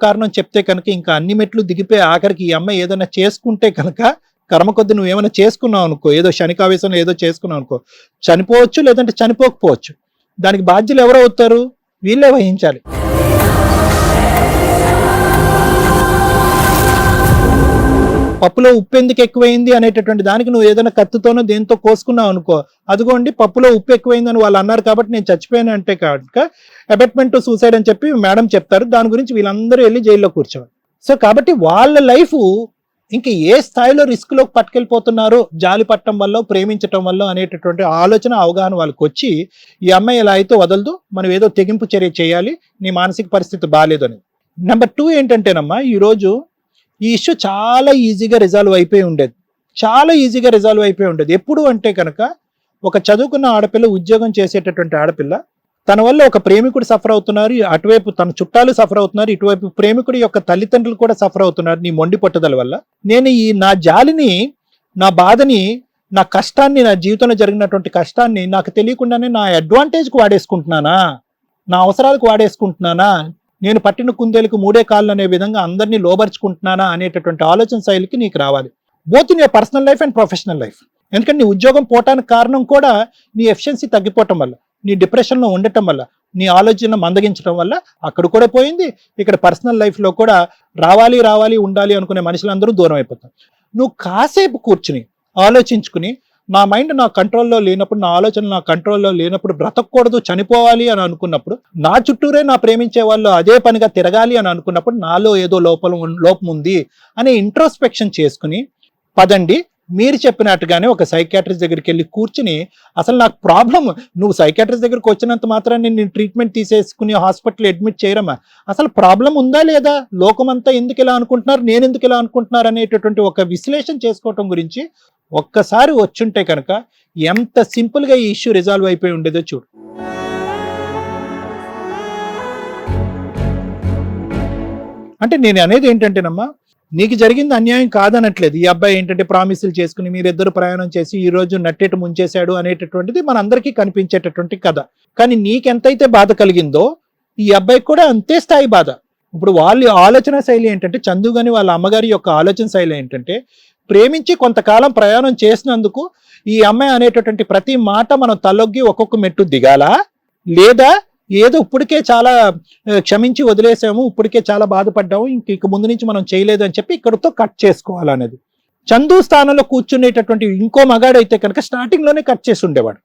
కారణం చెప్తే కనుక ఇంకా అన్ని మెట్లు దిగిపోయి ఆఖరికి ఈ అమ్మాయి ఏదైనా చేసుకుంటే కనుక కర్మ కొద్ది నువ్వేమైనా చేసుకున్నావు అనుకో, ఏదో శనికావేశంలో ఏదో చేసుకున్నావు అనుకో, చనిపోవచ్చు, లేదంటే చనిపోకపోవచ్చు. దానికి బాధ్యులు ఎవరు అవుతారు? వీళ్ళే వహించాలి. పప్పులో ఉప్పు ఎందుకు ఎక్కువైంది అనేటటువంటి దానికి నువ్వు ఏదైనా కత్తితోనో దేంతో కోసుకున్నావు అనుకో, అదిగోండి పప్పులో ఉప్పు ఎక్కువైందని వాళ్ళు అన్నారు కాబట్టి నేను చచ్చిపోయాను అంటే కనుక అబెట్మెంట్ టు సూసైడ్ అని చెప్పి మేడం చెప్తారు. దాని గురించి వీళ్ళందరూ వెళ్ళి జైల్లో కూర్చోవాలి. సో కాబట్టి వాళ్ళ లైఫ్ ఇంకా ఏ స్థాయిలో రిస్క్ లోకి పట్టుకెళ్ళిపోతున్నారో జాలి పట్టడం వల్ల, ప్రేమించటం వల్ల అనేటటువంటి ఆలోచన, అవగాహన వాళ్ళకి వచ్చి ఈ అమ్మాయి ఎలా అయితే వదలదు, మనం ఏదో తెగింపు చర్య చేయాలి, నీ మానసిక పరిస్థితి బాగాలేదు అని. నెంబర్ 2 ఏంటంటేనమ్మా, ఈరోజు ఈ ఇష్యూ చాలా ఈజీగా రిజాల్వ్ అయిపోయి ఉండేది. ఎప్పుడు అంటే కనుక ఒక చదువుకున్న ఆడపిల్ల, ఉద్యోగం చేసేటటువంటి ఆడపిల్ల, తన వల్ల ఒక ప్రేమికుడు సఫర్ అవుతున్నారు, అటువైపు తన చుట్టాలు సఫర్ అవుతున్నారు, ఇటువైపు ప్రేమికుడి యొక్క తల్లిదండ్రులు కూడా సఫర్ అవుతున్నారు నీ మొండి పట్టుదల వల్ల. నేను ఈ నా జాలిని, నా బాధని, నా కష్టాన్ని, నా జీవితంలో జరిగినటువంటి కష్టాన్ని నాకు తెలియకుండానే నా అడ్వాంటేజ్కి వాడేసుకుంటున్నానా, నా అవసరాలకు వాడేసుకుంటున్నానా, నేను పట్టిన కుందేలకు 3 కాళ్ళు అనే విధంగా అందరినీ లోబర్చుకుంటున్నానా అనేటటువంటి ఆలోచన శైలికి నీకు రావాలి. Both in your personal life and professional life. ఎందుకంటే నీ ఉద్యోగం పోవటానికి కారణం కూడా నీ ఎఫిషియన్సీ తగ్గిపోవటం వల్ల, నీ డిప్రెషన్లో ఉండటం వల్ల, నీ ఆలోచన మందగించడం వల్ల అక్కడ కూడా పోయింది. ఇక్కడ పర్సనల్ లైఫ్లో కూడా రావాలి ఉండాలి అనుకునే మనుషులందరూ దూరం అయిపోతారు. నువ్వు కాసేపు కూర్చుని ఆలోచించుకుని, నా మైండ్ నా కంట్రోల్లో లేనప్పుడు, నా ఆలోచన నా కంట్రోల్లో లేనప్పుడు, బ్రతకూడదు, చనిపోవాలి అని అనుకున్నప్పుడు, నా చుట్టూరే నా ప్రేమించే వాళ్ళు అదే పనిగా తిరగాలి అని అనుకున్నప్పుడు నాలో ఏదో లోపం ఉంది అనే ఇంట్రోస్పెక్షన్ చేసుకుని పదండి, మీరు చెప్పినట్టుగానే ఒక సైకాట్రిస్ట్ దగ్గరికి వెళ్ళి కూర్చుని, అసలు నాకు ప్రాబ్లం, నువ్వు సైకాట్రిస్ట్ దగ్గరికి వచ్చినంత మాత్రాన్ని నేను ట్రీట్మెంట్ తీసేసుకుని హాస్పిటల్ అడ్మిట్ చేయరమ్మా, అసలు ప్రాబ్లం ఉందా లేదా, లోకమంతా ఎందుకు ఇలా అనుకుంటున్నారు, నేను ఎందుకు ఇలా అనుకుంటున్నారు అనేటటువంటి ఒక విశ్లేషణ చేసుకోవటం గురించి ఒక్కసారి వచ్చుంటే కనుక ఎంత సింపుల్గా ఈ ఇష్యూ రిజాల్వ్ అయిపోయి ఉండేదో చూడు. అంటే నేను అనేది ఏంటంటేనమ్మా, నీకు జరిగింది అన్యాయం కాదనట్లేదు. ఈ అబ్బాయి ఏంటంటే ప్రామిసులు చేసుకుని మీరిద్దరు ప్రయాణం చేసి ఈ రోజు నట్టేటు ముంచేశాడు అనేటటువంటిది మనందరికీ కనిపించేటటువంటి కథ. కానీ నీకెంతైతే బాధ కలిగిందో ఈ అబ్బాయికి కూడా అంతే స్థాయి బాధ. ఇప్పుడు వాళ్ళ ఆలోచన శైలి ఏంటంటే, చందు గాని వాళ్ళ అమ్మగారి యొక్క ఆలోచన శైలి ఏంటంటే, ప్రేమించి కొంతకాలం ప్రయాణం చేసినందుకు ఈ అమ్మాయి అనేటటువంటి ప్రతి మాట మనం తలొగ్గి ఒక్కొక్క మెట్టు దిగాలా, లేదా ఏదో ఇప్పటికే చాలా క్షమించి వదిలేసాము, ఇప్పటికే చాలా బాధపడ్డాము, ఇక ముందు నుంచి మనం చేయలేదు అని చెప్పి ఇక్కడతో కట్ చేసుకోవాలనేది. చందు స్థానంలో కూర్చునేటటువంటి ఇంకో మగాడైతే కనుక స్టార్టింగ్ లోనే కట్ చేసి ఉండేవాడు.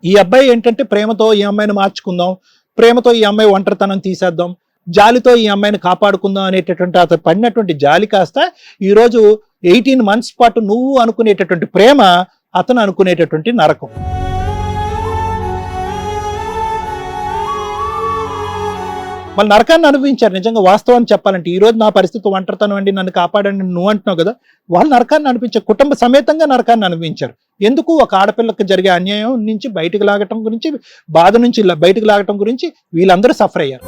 ఈ అబ్బాయి ఏంటంటే ప్రేమతో ఈ అమ్మాయిని మార్చుకుందాం, ప్రేమతో ఈ అమ్మాయి ఒంటరితనం తీసేద్దాం, జాలితో ఈ అమ్మాయిని కాపాడుకుందాం అనేటటువంటి అతను పడినటువంటి జాలి కాస్త ఈరోజు 18 months పాటు నువ్వు అనుకునేటటువంటి ప్రేమ అతను అనుకునేటటువంటి నరకం. వాళ్ళు నరకాన్ని అనుభవించారు. నిజంగా వాస్తవాన్ని చెప్పాలంటే ఈ రోజు నా పరిస్థితి ఒంటరితనం అండి, నన్ను కాపాడండి నువ్వు అంటున్నావు కదా, వాళ్ళు నరకాన్ని అనిపించారు, కుటుంబ సమేతంగా నరకాన్ని అనుభవించారు. ఎందుకు? ఒక ఆడపిల్లకి జరిగే అన్యాయం నుంచి బయటకు లాగటం గురించి, బాధ నుంచి బయటకు లాగటం గురించి వీళ్ళందరూ సఫర్ అయ్యారు.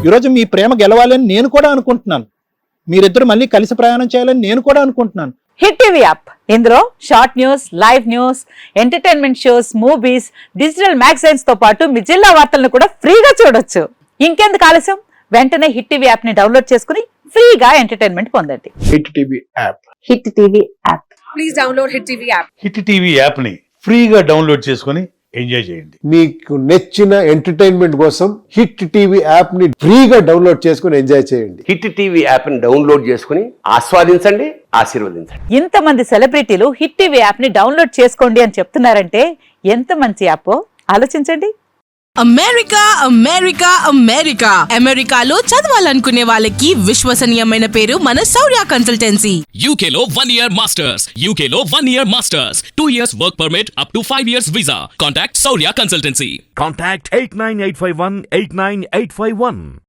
ఈరోజు మీ ప్రేమ గెలవాలని నేను కూడా అనుకుంటున్నాను, మీరిద్దరు మళ్ళీ కలిసి ప్రయాణం చేయాలని నేను కూడా అనుకుంటున్నాను. హిట్ టీవీ యాప్, ఇందులో short news, live news, entertainment shows, movies, digital magazines తో పాటు మీ జిల్లా వార్తలను కూడా ఫ్రీగా చూడొచ్చు. ఇంకెందుకు ఆలస్యం, వెంటనే హిట్ టీవీ యాప్ ని డౌన్లోడ్ చేసుకుని ఫ్రీగా ఎంటర్టైన్మెంట్ పొందండి. Hit TV app. Hit TV app. Please download hit TV app. Hit TV app ని ఫ్రీగా డౌన్లోడ్ చేసుకొని ఎంజాయ్ చేయండి. మీకు నచ్చిన ఎంటర్టైన్మెంట్ కోసం హిట్ టీవీ యాప్ ని ఫ్రీగా డౌన్లోడ్ చేసుకుని ఎంజాయ్ చేయండి. హిట్ టీవీ యాప్ ని డౌన్లోడ్ చేసుకుని ఆస్వాదించండి, ఆశీర్వదించండి. ఇంతమంది సెలబ్రిటీలు హిట్ టీవీ యాప్ ని డౌన్లోడ్ చేసుకోండి అని చెప్తున్నారంటే ఎంత మంచి యాప్ ఆలోచించండి. అమెరికా అమెరికా అమెరికా అమెరికాలో చదవాలనుకునే వాళ్ళకి విశ్వసనీయమైన పేరు మన శౌర్య కన్సల్టెన్సీ. UK లో 1 year masters, UK లో 1 year masters, 2 years work permit up to 5 years visa. Contact Saurya Consultancy. Contact 89851 89851.